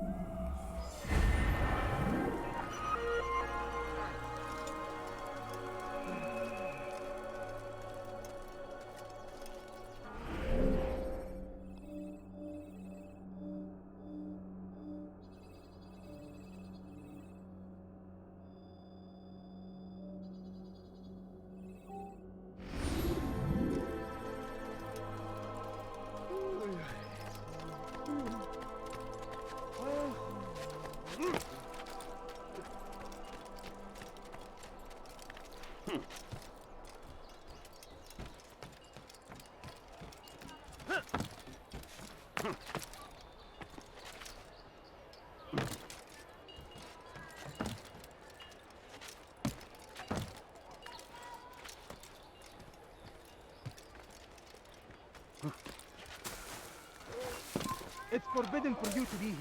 I: It's forbidden for you to be here.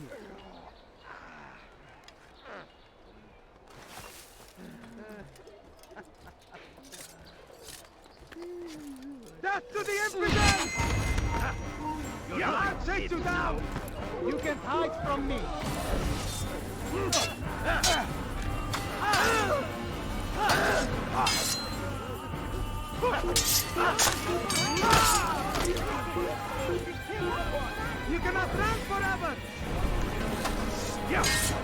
I: Death to the infidel! I'll chase you down! You can't hide from me! You cannot run forever! Yes!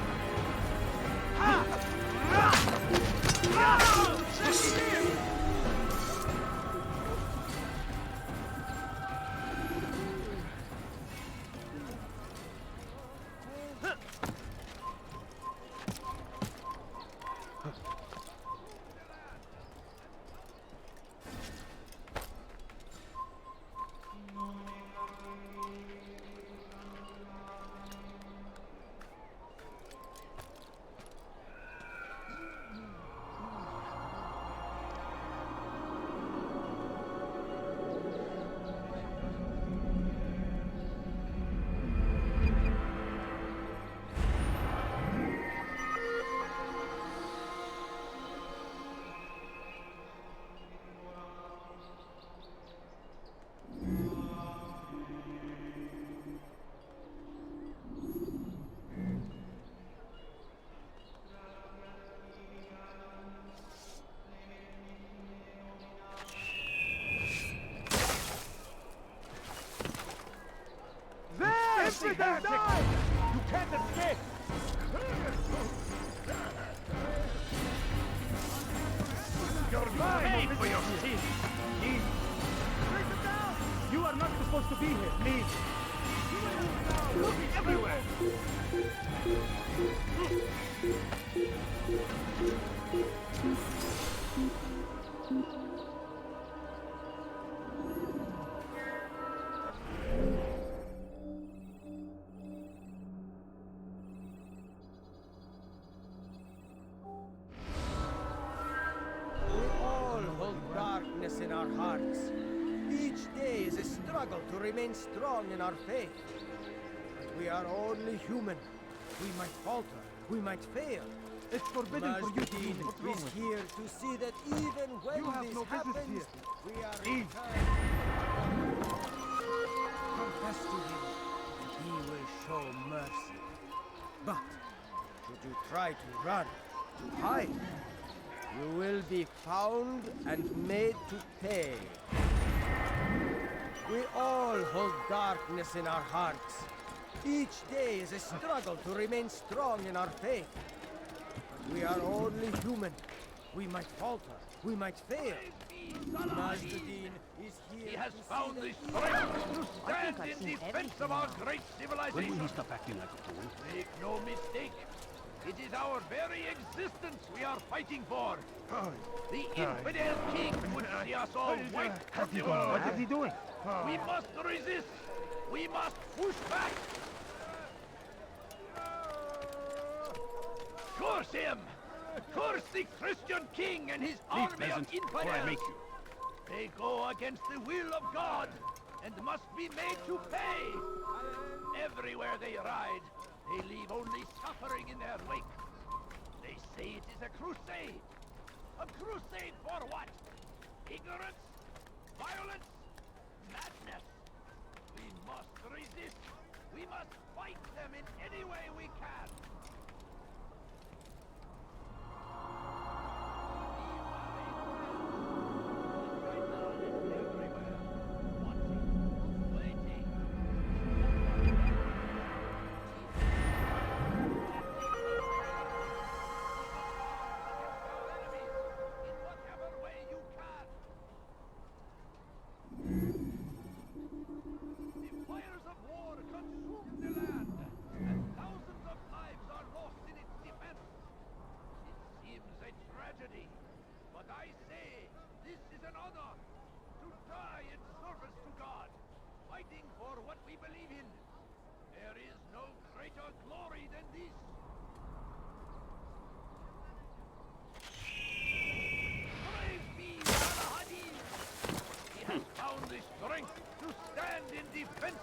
O: supposed to be here. Leave.
E: Looking everywhere.
O: We all hold darkness in our hearts. Each day is a struggle to remain strong in our faith. But we are only human. We might falter. We might fail.
E: It's forbidden for you to
O: Dean
E: leave. What's wrong
O: is
E: with
O: here to see that even when
E: You have
O: this
E: no business
O: happens,
E: here.
O: we are
E: Leave.
O: returned. Confess to him, and he will show mercy. But should you try to run, to hide, you will be found and made to pay. We all hold darkness in our hearts. Each day is a struggle to remain strong in our faith. But we are only human. We might falter. We might fail. Master Dean is here.
E: He has
O: to
E: found
O: see
E: the
O: that
E: strength to
O: I
E: stand
O: think I've
E: in
O: seen
E: defense
O: everything
E: of our
O: now.
E: great civilization. When will he stop acting like a fool? Make no mistake. It is our very existence we are fighting for. The infidel king would see us all wiped from the world.
B: What is he doing?
E: We must resist. We must push back. Curse him! Curse the Christian king and his army of infidels! They go against the will of God and must be made to pay. Everywhere they ride, they leave only suffering in their wake. They say it is a crusade. A crusade for what? Ignorance? Violence? Madness? We must resist. We must fight them in any way we can.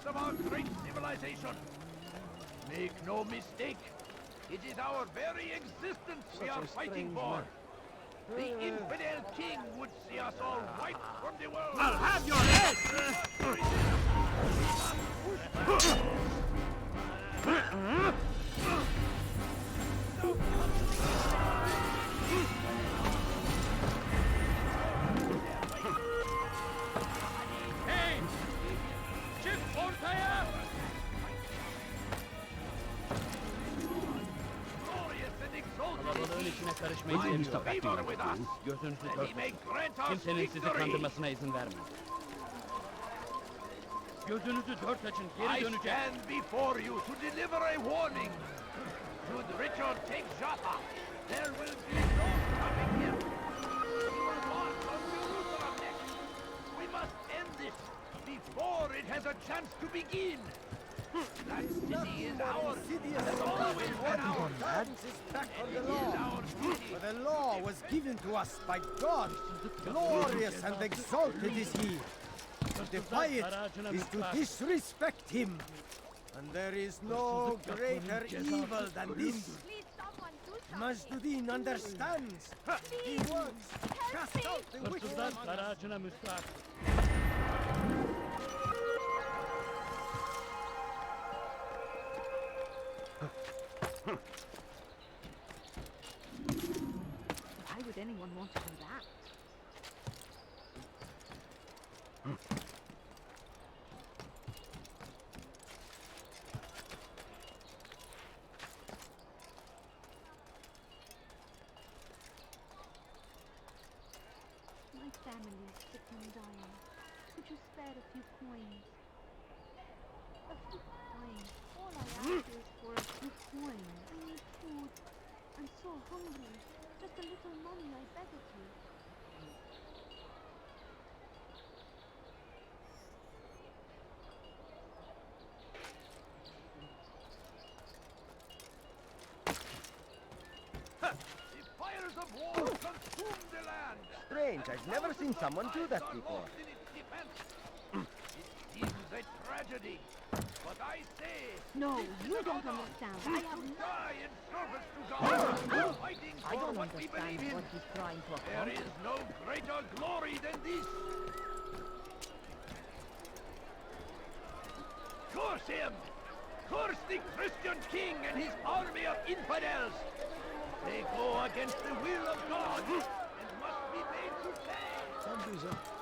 E: Of our great civilization. Make no mistake, it is our very existence we are fighting for. The infidel king would see us all wiped from the world. I'll have your head! Hey! Chief Ortaya! Glorious and exalted
P: içine karışmayın diye bir stop
E: favor with us.
P: Gözünüzü
E: And he
P: dört
E: may
P: tutun.
E: grant us
P: Kimsenin sizi
E: victory.
P: kandırmasına izin vermeyin. Gözünüzü dört açın, geri
E: I
P: dönecek.
E: stand before you to deliver a warning. Should Richard take Jaffa, there will be no stopping him. He will march on Jerusalem next. We must end this before it has a chance to begin. That city is ours.
O: Insidious
E: Has always been ours.
O: hands is back on the
E: It is
O: law.
E: our duty.
O: For the law was given to us by God. Glorious and exalted is he. To defy it is to disrespect him. And there is no greater evil than this. Majduddin understands. He works. Cast out the wicked
P: Hırsızlar
O: among
P: kara
O: us.
P: ağacına müstahak.
F: Why would anyone want to do that? My family is sick and dying. Could you spare a few coins? Fine. All I ask is for a few coins. I need food. I'm so hungry. Just a little money, I beg of you.
E: The fires of war consume the land.
O: Strange, I've never seen someone do that before.
E: It seems a tragedy, but I say...
F: No, you don't understand. I have no...
E: Die in service to God, fighting
F: I
E: for
F: don't
E: what we
F: understand
E: believe in.
F: what he's trying to
E: There
F: accomplish.
E: is no greater glory than this. Curse him! Curse the Christian king and his army of infidels! They go against the will of God and must be made to pay!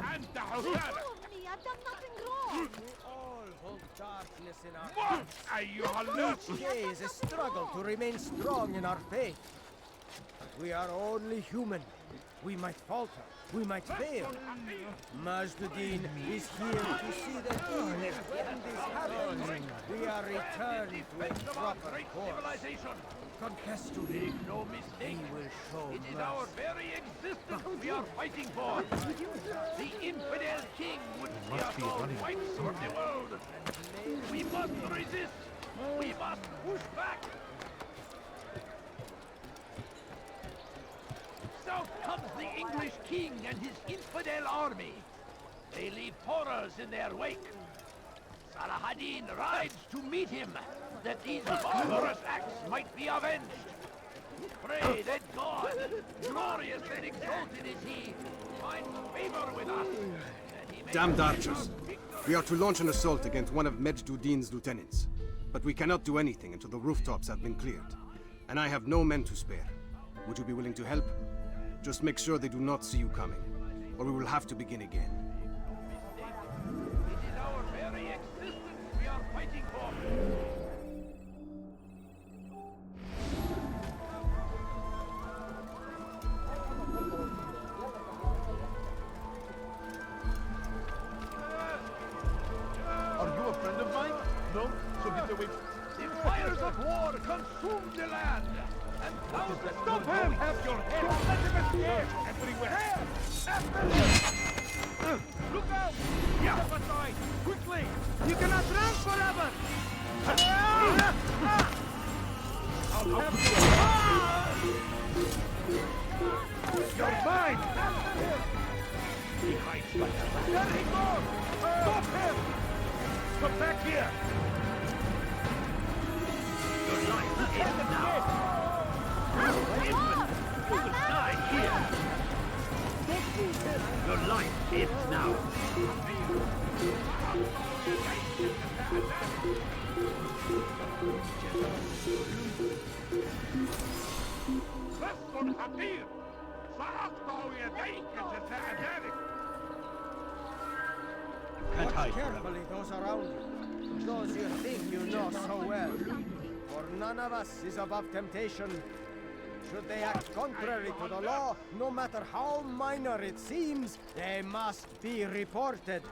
F: Let go of me! I've done nothing wrong!
O: We all hold darkness in our
E: What are you
O: hearts. Each day is a struggle to remain strong in our faith. We are only human. We might falter. We might fail. Majduddin is here to see that even if this happens, we are returned to a proper course.
E: Civilization.
O: Confess to
E: Make
O: him.
E: no mistake.
O: He will show
E: It is
O: mercy.
E: our very existence we are fighting for. The infidel king would see us all whites of the world. We must resist. We must push back. South comes the English king and his infidel army. They leave horrors in their wake. Salah-ad-Din rides to meet him, that these barbarous acts might be avenged. Pray that God, glorious and exalted is he, finds favor with us. That he may
Q: Damned
E: give
Q: archers!
E: us victory.
Q: We are to launch an assault against one of Majduddin's lieutenants. But we cannot do anything until the rooftops have been cleared. And I have no men to spare. Would you be willing to help? Just make sure they do not see you coming, or we will have to begin again.
E: It is our very existence we are fighting for.
H: Are you a friend of mine? No? So get away.
E: The fires of war consume the land, and thousands
H: Stop him!
E: have your head.
H: Don't let him escape! Everywhere!
E: Look out!
H: Yeah.
E: Step aside! Quickly!
H: You cannot run forever!
E: I'll have
H: You're mine!
E: He hides like a rat.
H: There he goes! Stop him! Come back here!
E: Your life ends now. Infant, you will die here. Your life ends now.
H: بس خطير! سأقطع يديك جزاء ذلك!
O: Watch carefully those around you, those you think you know so well. For none of us is above temptation. Should they act contrary to the law, no matter how minor it seems, they must be reported.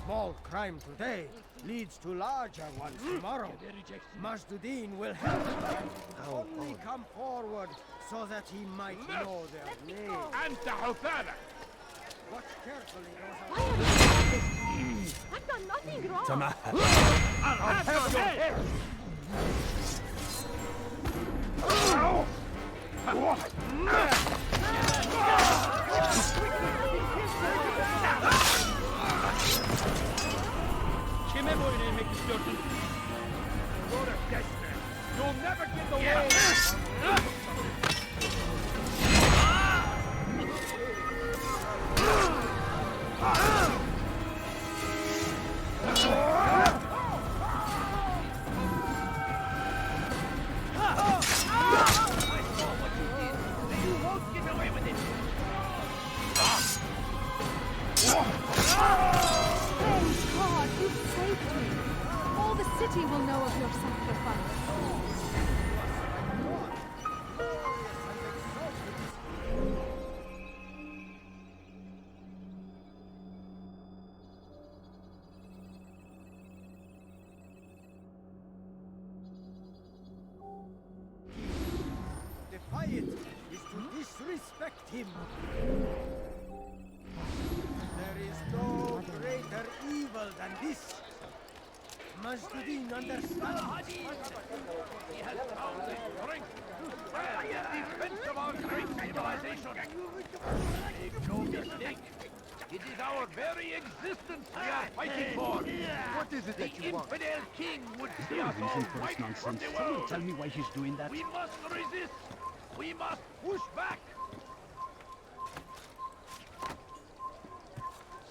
O: Small crime today leads to larger ones tomorrow. Majduddin will help. Only come forward so that he might know their name.
H: أنت حثالة!
O: Watch carefully those
F: Why are you doing this? I've done nothing wrong!
H: I'll have your head!
P: Kime bu oyunu yemek istiyorsun?
E: You'll never get away!
F: Thank God, you saved me. All the city will know of your sacrifice.
O: Defiant is to disrespect him. There is no greater evil than this. Majduddin understands.
E: He has found the strength to stand in defense of our great civilization. Make no mistake, it is our very existence we are fighting for.
I: What is it that you want?
E: The infidel king would see
P: No
E: us all
P: reason for this
E: wiped from
P: nonsense.
E: the
P: Someone
E: world.
P: tell me why she's doing that.
E: We must resist. We must push back.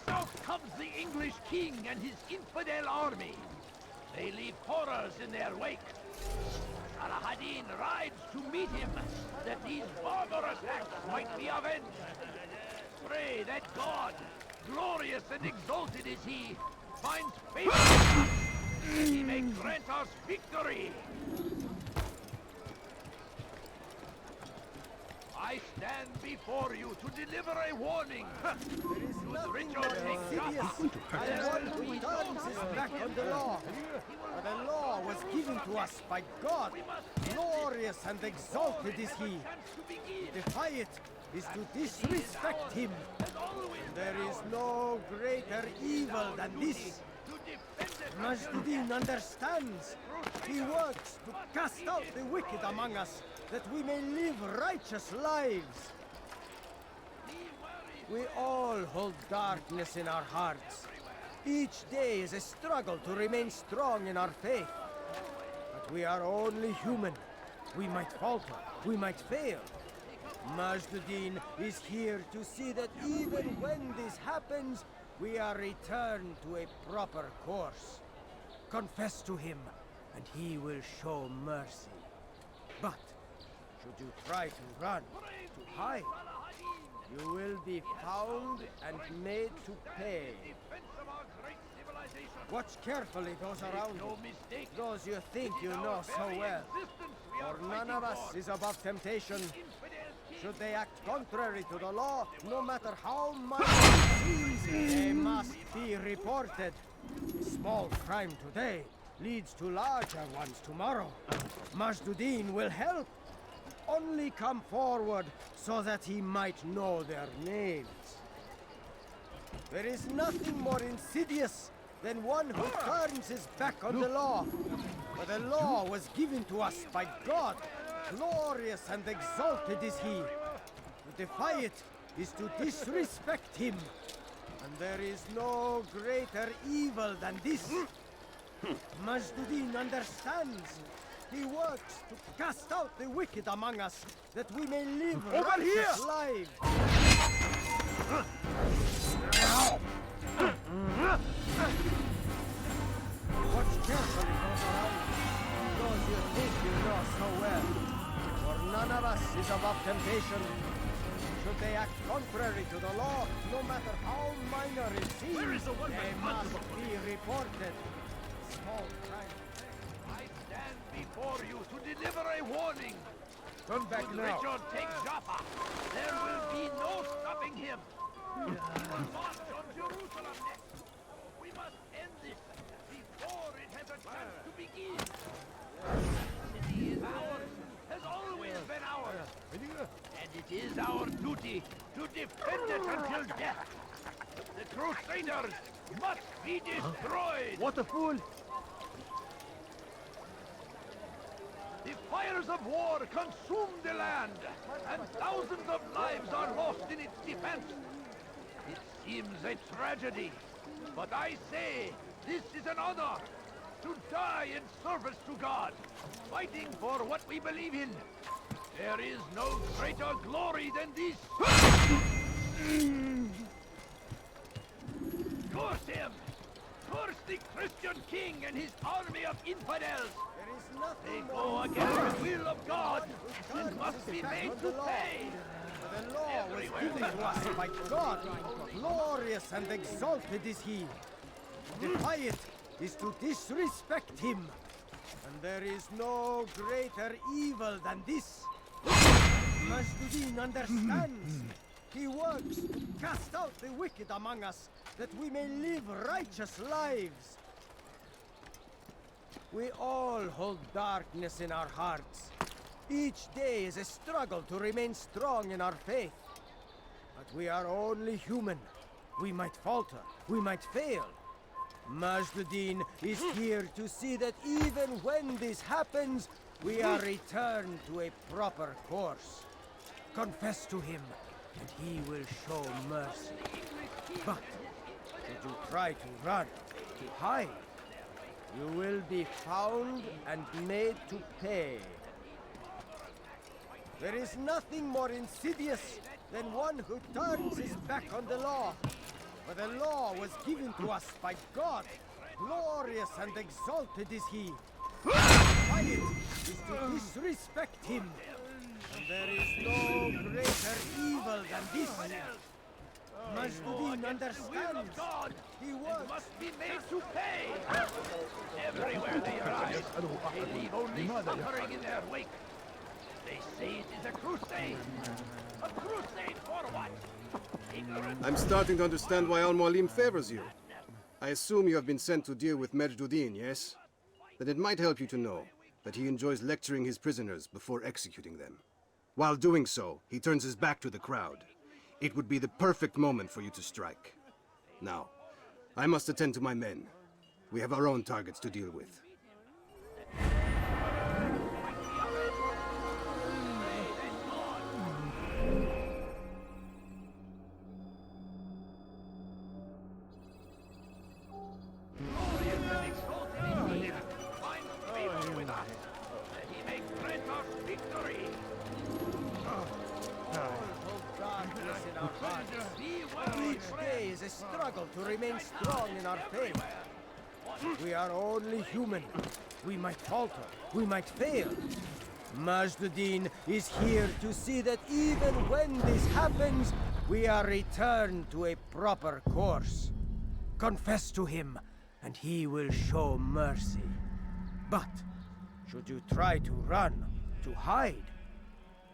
E: South comes the English king and his infidel army. They leave horrors in their wake. Saladin rides to meet him, that these barbarous acts might be avenged. Pray that God, glorious and exalted is he, finds favor with us, that he may grant us victory. I stand before you to deliver a warning. Should Richard take Jaffa,
O: And one who turns his back on the law. For the law was given to us by God. Glorious and exalted is he. To defy it is to disrespect him. There is no greater evil than this. Majduddin understands. He works to cast out the wicked among us, that we may live righteous lives. We all hold darkness in our hearts. Each day is a struggle to remain strong in our faith. But we are only human. We might falter, we might fail. Majduddin is here to see that even when this happens, we are returned to a proper course. Confess to him, and he will show mercy. But should you try to run, to hide, you will be found and made to pay. Watch carefully those around you, those you think you know so well. For none of us is above temptation. Should they act contrary to the law, no matter how much it seems, they must be reported. Small crime today leads to larger ones tomorrow. Majduddin will help. Only come forward so that he might know their names. There is nothing more insidious than one who turns his back on the law. For the law was given to us by God. Glorious and exalted is he. To defy it is to disrespect him. And there is no greater evil than this. Majduddin understands. He works to cast out the wicked among us, that we may live righteous lives. Watch carefully those around you, those you think you know so well. For none of us is above temptation. Should they act contrary to the law, no matter how minor it seems, they must be reported. Small crime.
E: I stand before you to deliver a warning.
O: Turn back
E: Should
O: now.
E: Richard take Jaffa, there will be no stopping him. He will march on Jerusalem next. We must end this before it has a chance to begin. The city is ours, has always been ours. And it is our duty to defend it until death. The Crusaders must be destroyed.
P: What a fool!
E: The fires of war consume the land, and thousands of lives are lost in its defense. It seems a tragedy, but I say this is an honor. To die in service to God, fighting for what we believe in. There is no greater glory than this. Curse him! Curse the Christian king and his army of infidels! They go against the will of God and must be made to pay!
O: The law was given to us by God. Glorious and exalted is he. To defy it is to disrespect him. And there is no greater evil than this. Masjidin understands. He works to cast out the wicked among us, that we may live righteous lives. We all hold darkness in our hearts. Each day is a struggle to remain strong in our faith. But we are only human. We might falter. We might fail. Majduddin is here to see that even when this happens, we are returned to a proper course. Confess to him, and he will show mercy. But should you try to run, to hide, you will be found and made to pay. There is nothing more insidious than one who turns his back on the law. For the law was given to us by God. Glorious and exalted is he. To defy it is to disrespect him. And there is no greater evil than this. Majduddin understands. He
E: must be made to pay. Everywhere they arrive, they leave only suffering in their wake. They say it is a crusade. A crusade for what?
Q: I'm starting to understand why Al-Mualim favors you. I assume you have been sent to deal with Majduddin, yes? Then it might help you to know that he enjoys lecturing his prisoners before executing them. While doing so, he turns his back to the crowd. It would be the perfect moment for you to strike. Now, I must attend to my men. We have our own targets to deal with.
O: Each day is a struggle to remain strong in our faith. We are only human. We might falter. We might fail. Majduddin is here to see that even when this happens, we are returned to a proper course. Confess to him, and he will show mercy. But should you try to run, to hide,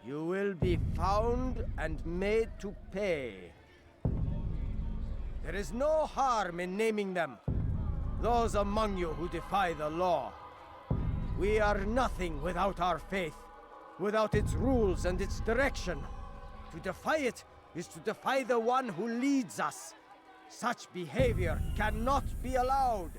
O: you will be found and made to pay. There is no harm in naming them. Those among you who defy the law. We are nothing without our faith, without its rules and its direction. To defy it is to defy the one who leads us. Such behavior cannot be allowed.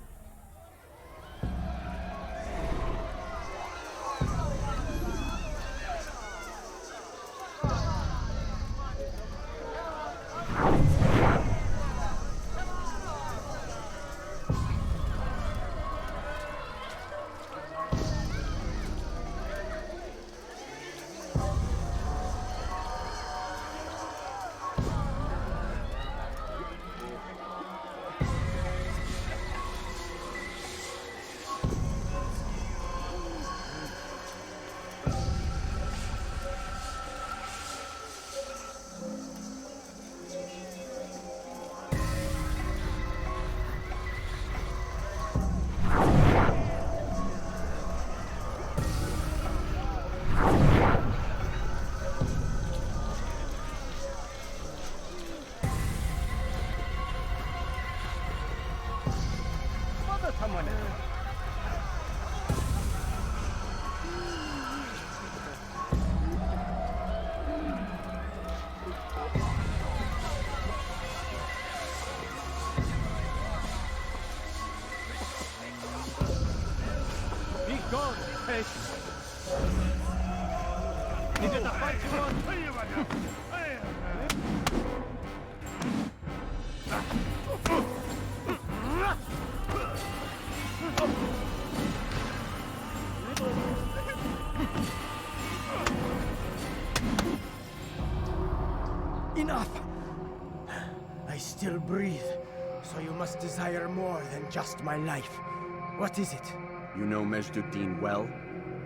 B: Be gone, pest!
P: Is it a fight you want?
O: Enough! I still breathe, so you must desire more than just my life. What is it?
C: You know Majd-ud-Din well?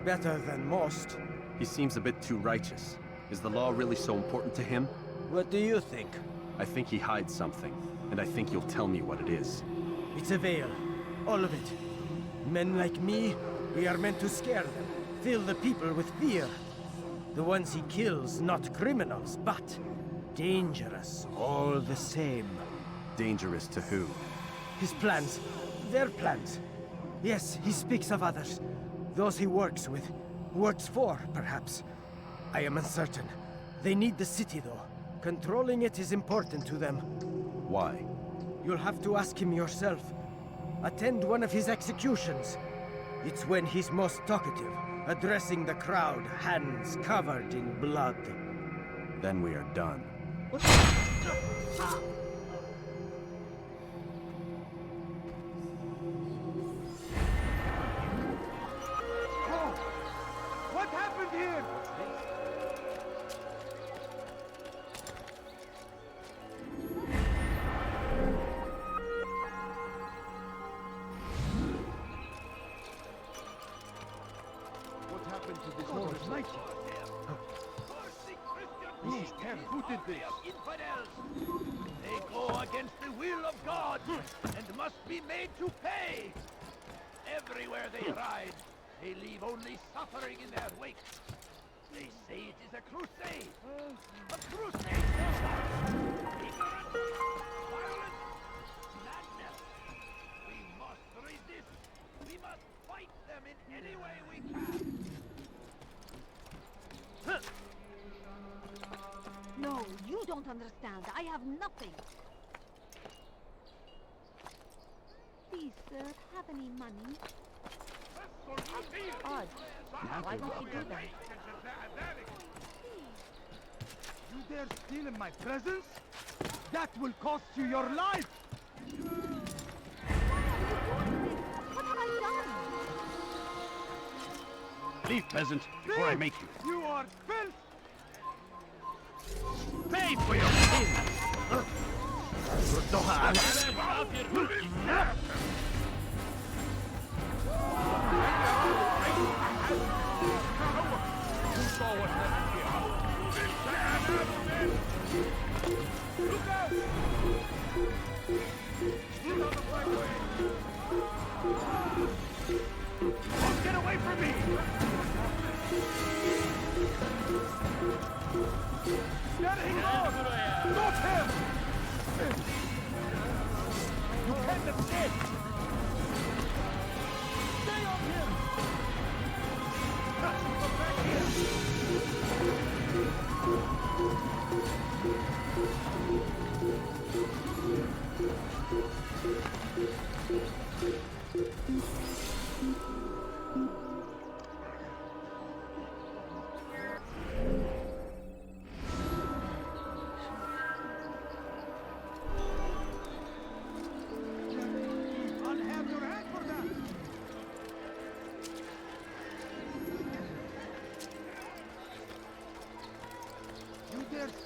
O: Better than most.
C: He seems a bit too righteous. Is the law really so important to him?
O: What do you think?
C: I think he hides something, and I think you'll tell me what it is.
O: It's a veil. All of it. Men like me, we are meant to scare them, fill the people with fear. The ones he kills, not criminals, but dangerous all the same.
C: Dangerous to who?
O: His plans. Their plans. Yes, he speaks of others. Those he works with. Works for, perhaps. I am uncertain. They need the city, though. Controlling it is important to them.
C: Why?
O: You'll have to ask him yourself. Attend one of his executions. It's when he's most talkative, addressing the crowd, hands covered in blood.
C: Then we are done.
P: What happened here?
D: What happened to this order's knight? This is terrible. Who did this?
E: Infidels! They go against the will of God and must be made to pay! Everywhere they ride, they leave only suffering in their wake. They say it is a crusade! A crusade for what? Ignorance? Violence? Madness! We must resist! We must fight them in any way we can!
F: No, you don't understand. I have nothing. Please, sir, have any money? Odd. Why would you do that?
P: You dare steal in my presence? That will cost you your life!
F: What have I done?
P: Leave, peasant, before I make you. You are filth! Pay for your sins! Look out! Don't get away from me! Get him off! Stop him! You can't escape! Stay on him! Come back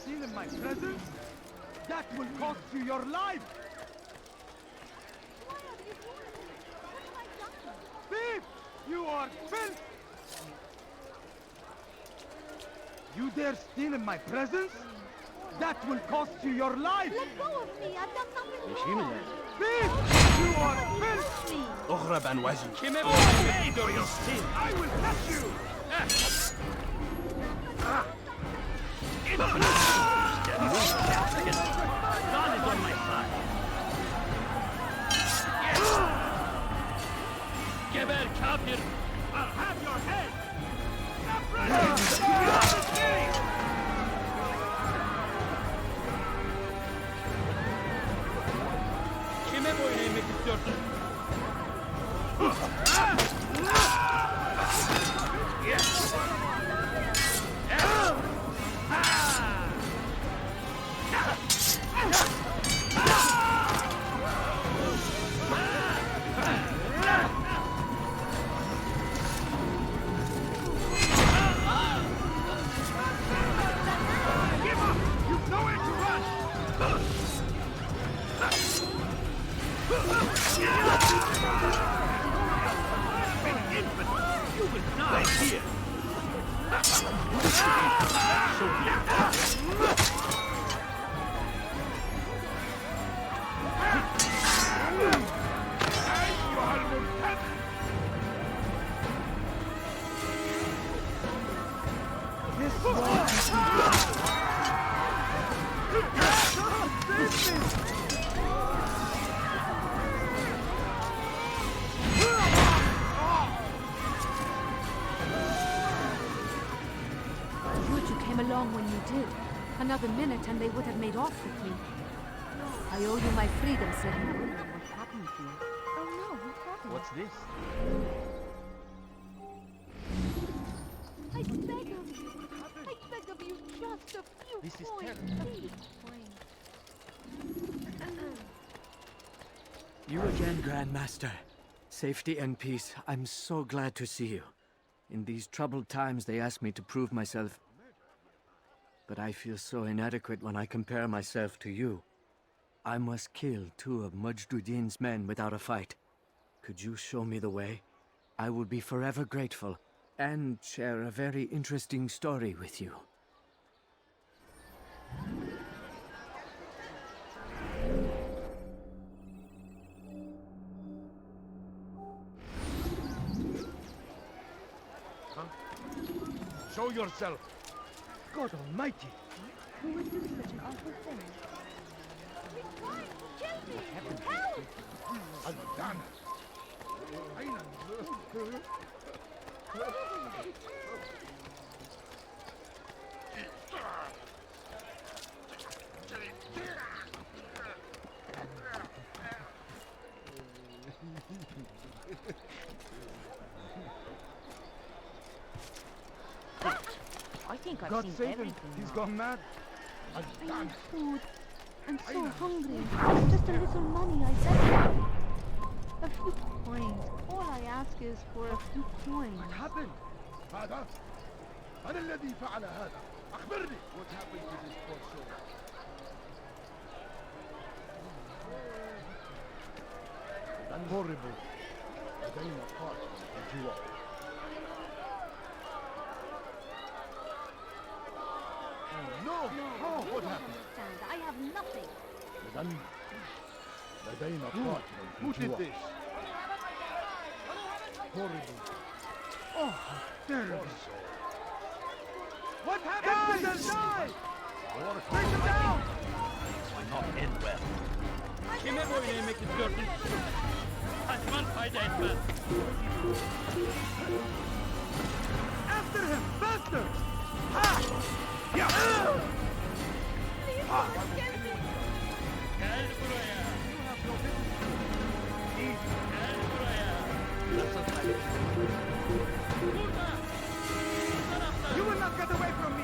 P: steal in my presence? That will cost you your life! Thief! You are filth! You dare steal in my presence? That will cost you your life!
F: Let go of me! I've done nothing wrong!
P: Thief! You are filth!
C: اغرب عن وجهي.
P: Pay for your sin! I will catch you!
E: God is on my side. Geber kafir!
P: I'll have your head!
E: Kime boyun eğmek istiyorsun?
P: Yes!
F: Another minute and they would have made off with me. I owe you my freedom, sir.
R: What happened here?
F: Oh no, what happened?
R: What's this?
F: I beg of you. I beg of you, just a few
R: This is
F: coins.
R: terrible.
F: Please.
O: You again, Grandmaster. Safety and peace. I'm so glad to see you. In these troubled times, they asked me to prove myself. But I feel so inadequate when I compare myself to you. I must kill 2 of Majduddin's men without a fight. Could you show me the way? I will be forever grateful, and share a very interesting story with you.
D: Show yourself!
P: God Almighty!
F: Who would do such an awful thing? He's trying to kill me! Help!
R: I think I've
P: God
R: seen
P: save him!
R: everything
P: He's
R: now.
P: gone mad!
F: I need food. I'm so hungry. Just a little money, I beg you. A few coins. All I ask is for a few coins.
P: What happened?
G: هذا؟ من الذي فعل هذا؟ أخبرني! What happened to this poor soul?
H: Horrible. لدينا قاتل الجوع.
G: No! Oh, what happened?
F: Understand, I have nothing.
H: إذن لدينا قاتل
G: Who did
H: الجوع.
G: this?
H: Horrible.
P: Oh, how terrible! What happened? Everyone die! Take him down!
L: Will not end well.
P: After him! Faster! Ha! Yeah!
F: Please don't kill me.
P: You will not get away from me!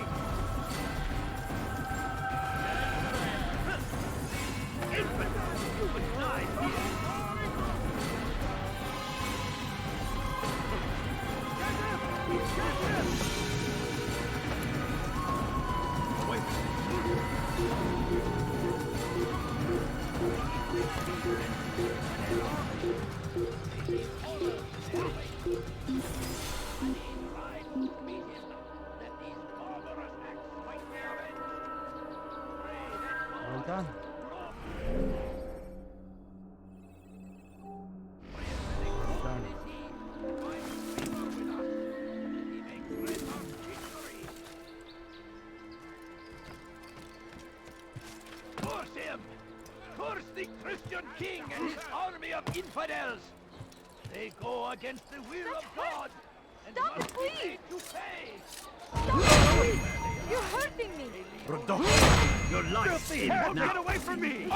L: Infant! You will die here!
O: Well done. Well done.
L: Curse him! Curse the Christian king and his army of infidels! They go against the will of God! And
F: Stop
L: must
F: it,
L: be
F: please!
L: made to pay!
F: Stop it, please! You're hurting me!
L: Your life
D: Filthy hell, get away from me!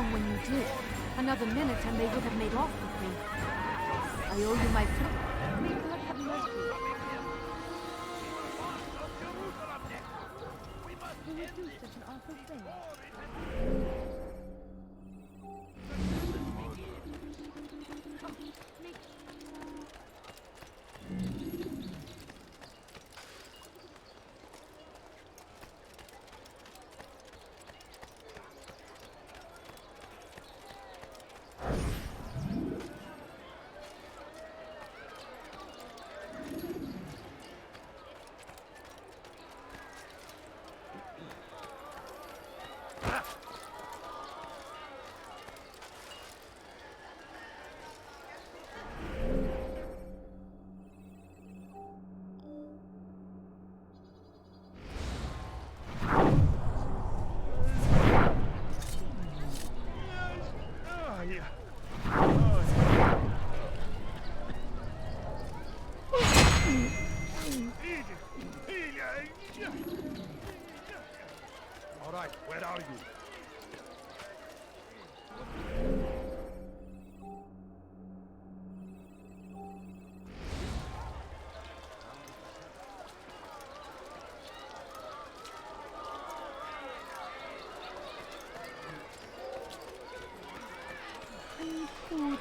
R: wrong when you did. Another minute and they would have made off with me. I owe you my freedom. May God have mercy. Who would do such an awful thing?
H: All right, where are you?
F: I need food.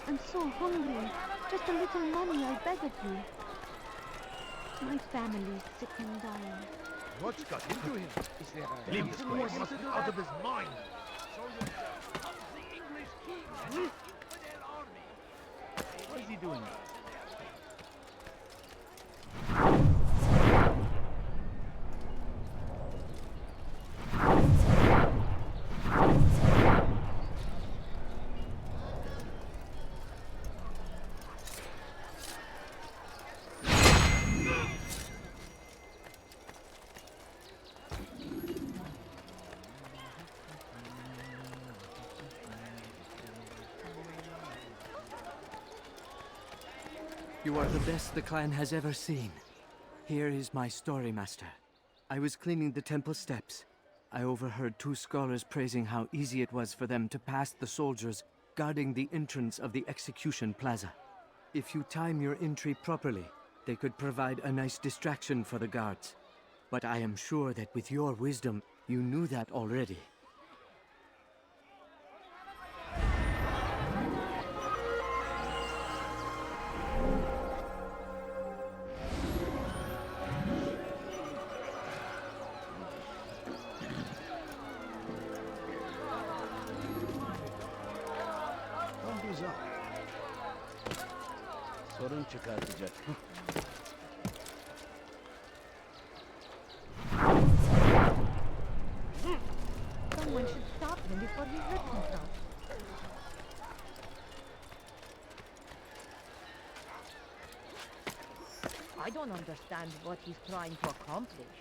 F: I'm so hungry. Just a little money, I beg of you. My family's sick and dying.
H: What's got into him? Is there a... Leave this place. He must be out of his mind.
E: Comes the English king and his infidel army.
B: What is he doing?
S: You are the best the clan has ever seen. Here is my story, Master. I was cleaning the temple steps. I overheard two scholars praising how easy it was for them to pass the soldiers guarding the entrance of the execution plaza. If you time your entry properly, they could provide a nice distraction for the guards. But I am sure that with your wisdom, you knew that already.
O: Sorun çıkartacak.
R: Someone should stop him before he hurts himself. I don't understand what he's trying to accomplish.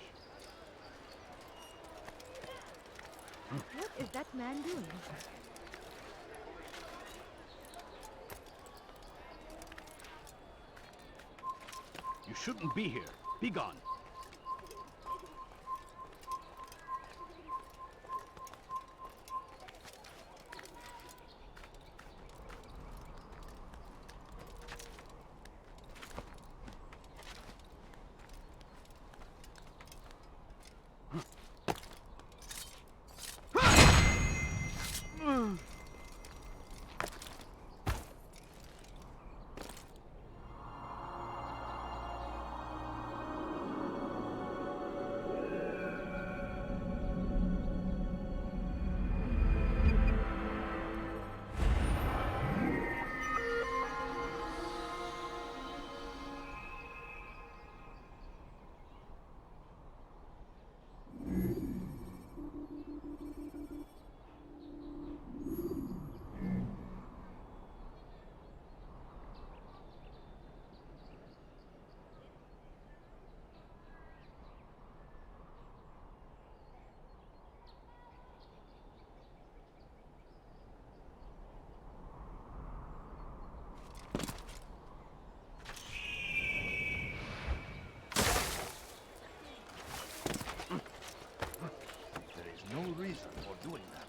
R: What is that man doing?
O: You shouldn't be here. Be gone.
E: No reason for doing that.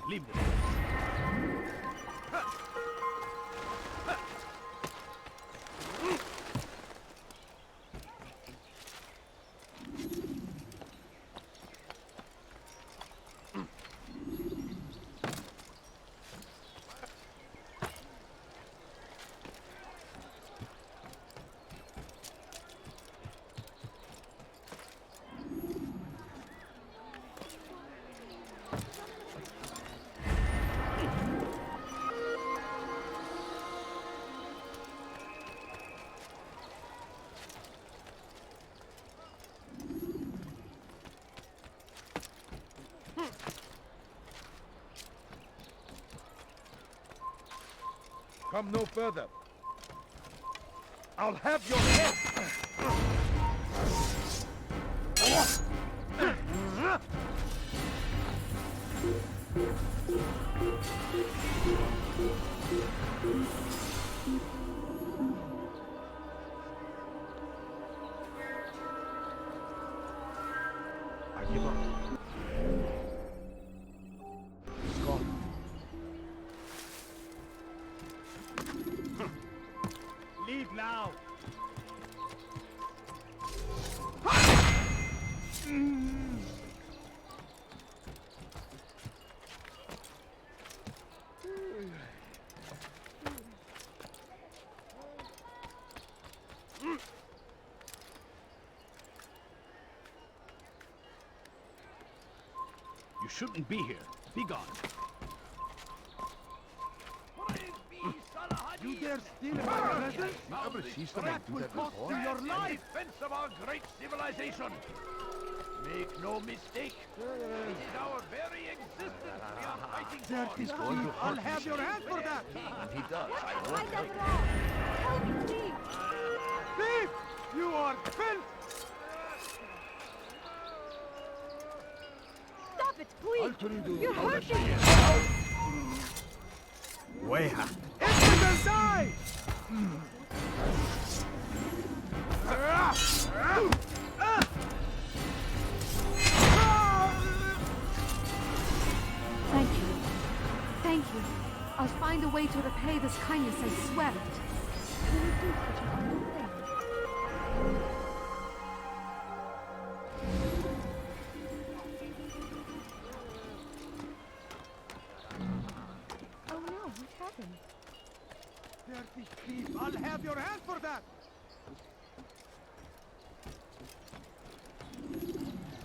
E: Leave this.
G: Come no further. I'll have your head!
H: I give up. It's gone.
D: Leave now.
E: You shouldn't be here. Be gone.
P: You dare steal in my presence?
L: You ever see someone
P: That
L: do
P: will
L: that
P: cost
L: before?
P: you your
E: In
P: life!
E: defense of our great civilization. Make no mistake. It is our very existence we are fighting
P: Dirty
E: for.
P: thief! I'll have your hand for that!
L: And he does. I
F: I
L: won't
F: done
L: take
F: wrong. Help me, please.
P: Thief! You are filth!
F: Stop it, please. You're hurting me.
J: Weha.
P: Infidel die!
R: Thank you. Thank you. I'll find a way to repay this kindness, I swear it.
F: Can you do such a humble thing? Oh no, what happened?
P: Dirty thief! I'll have your hand for that!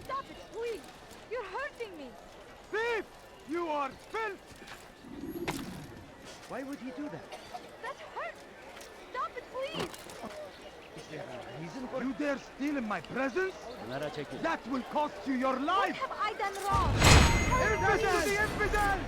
F: Stop it, please. You're hurting me.
P: Thief! You are filth!
O: Why would he do that?
F: That hurts. Stop it, please.
O: Is there a reason for
P: You dare steal in my presence? That will cost you your
F: What
P: life!
F: have I done wrong?
P: Infidel! The infidel!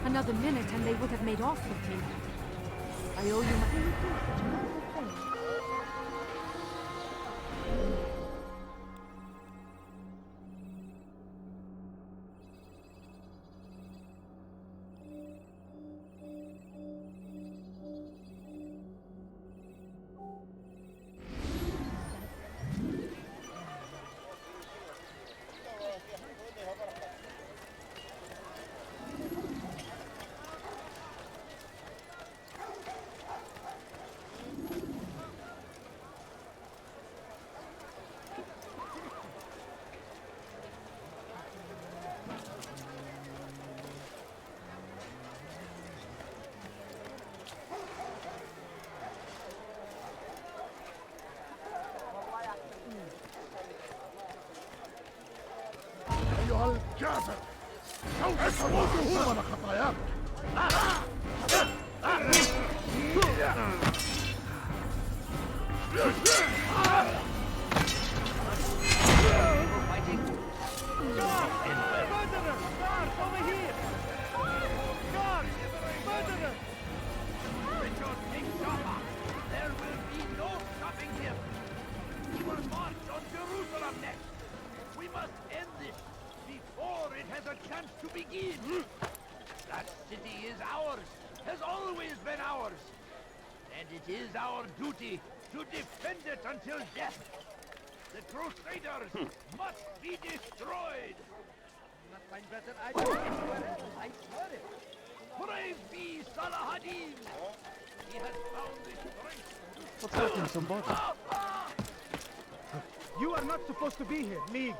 R: Another minute and they would have made off with me. I owe you my...
F: Can you do such a humble thing?
E: To begin. That city is ours, has always been ours. And it is our duty to defend it until death. The Crusaders must be destroyed.
O: Not find better ideas anywhere else, I swear it.
E: Brave be Salahadin. He has found the strength.
I: What's happening, somebody?
P: You are not supposed to be here, League.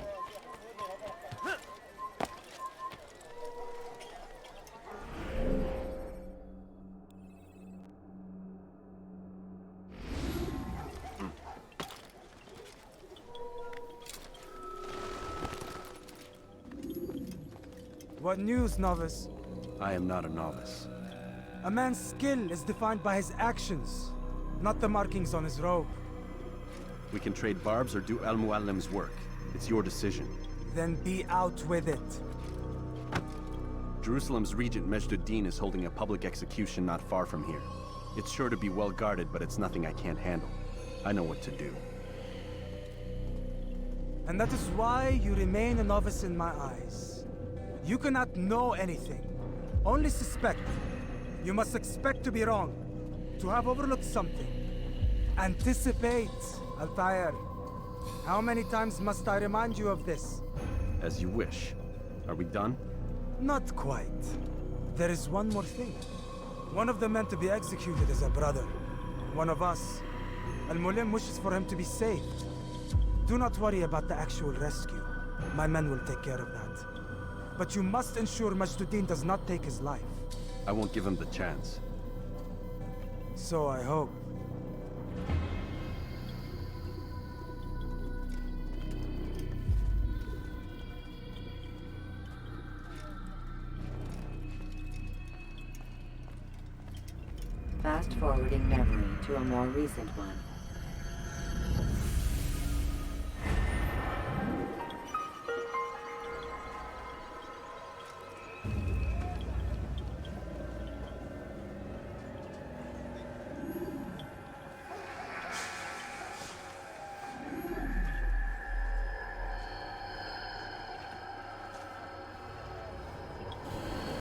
K: What news, novice?
C: I am not a novice.
K: A man's skill is defined by his actions, not the markings on his robe.
C: We can trade barbs or do Al-Muallim's work. It's your decision.
K: Then be out with it.
C: Jerusalem's regent Majd-ud-Din is holding a public execution not far from here. It's sure to be well guarded, but it's nothing I can't handle. I know what to do.
K: And that is why you remain a novice in my eyes. You cannot know anything, only suspect. You must expect to be wrong, to have overlooked something. Anticipate, Altair. How many times must I remind you of this?
C: As you wish. Are we done?
K: Not quite. There is one more thing. One of the men to be executed is a brother. One of us. Al-Mulim wishes for him to be saved. Do not worry about the actual rescue. My men will take care of that. But you must ensure Majd-ud-Din does not take his life.
C: I won't give him the chance.
K: So I hope.
A: Fast-forwarding memory to a more recent one.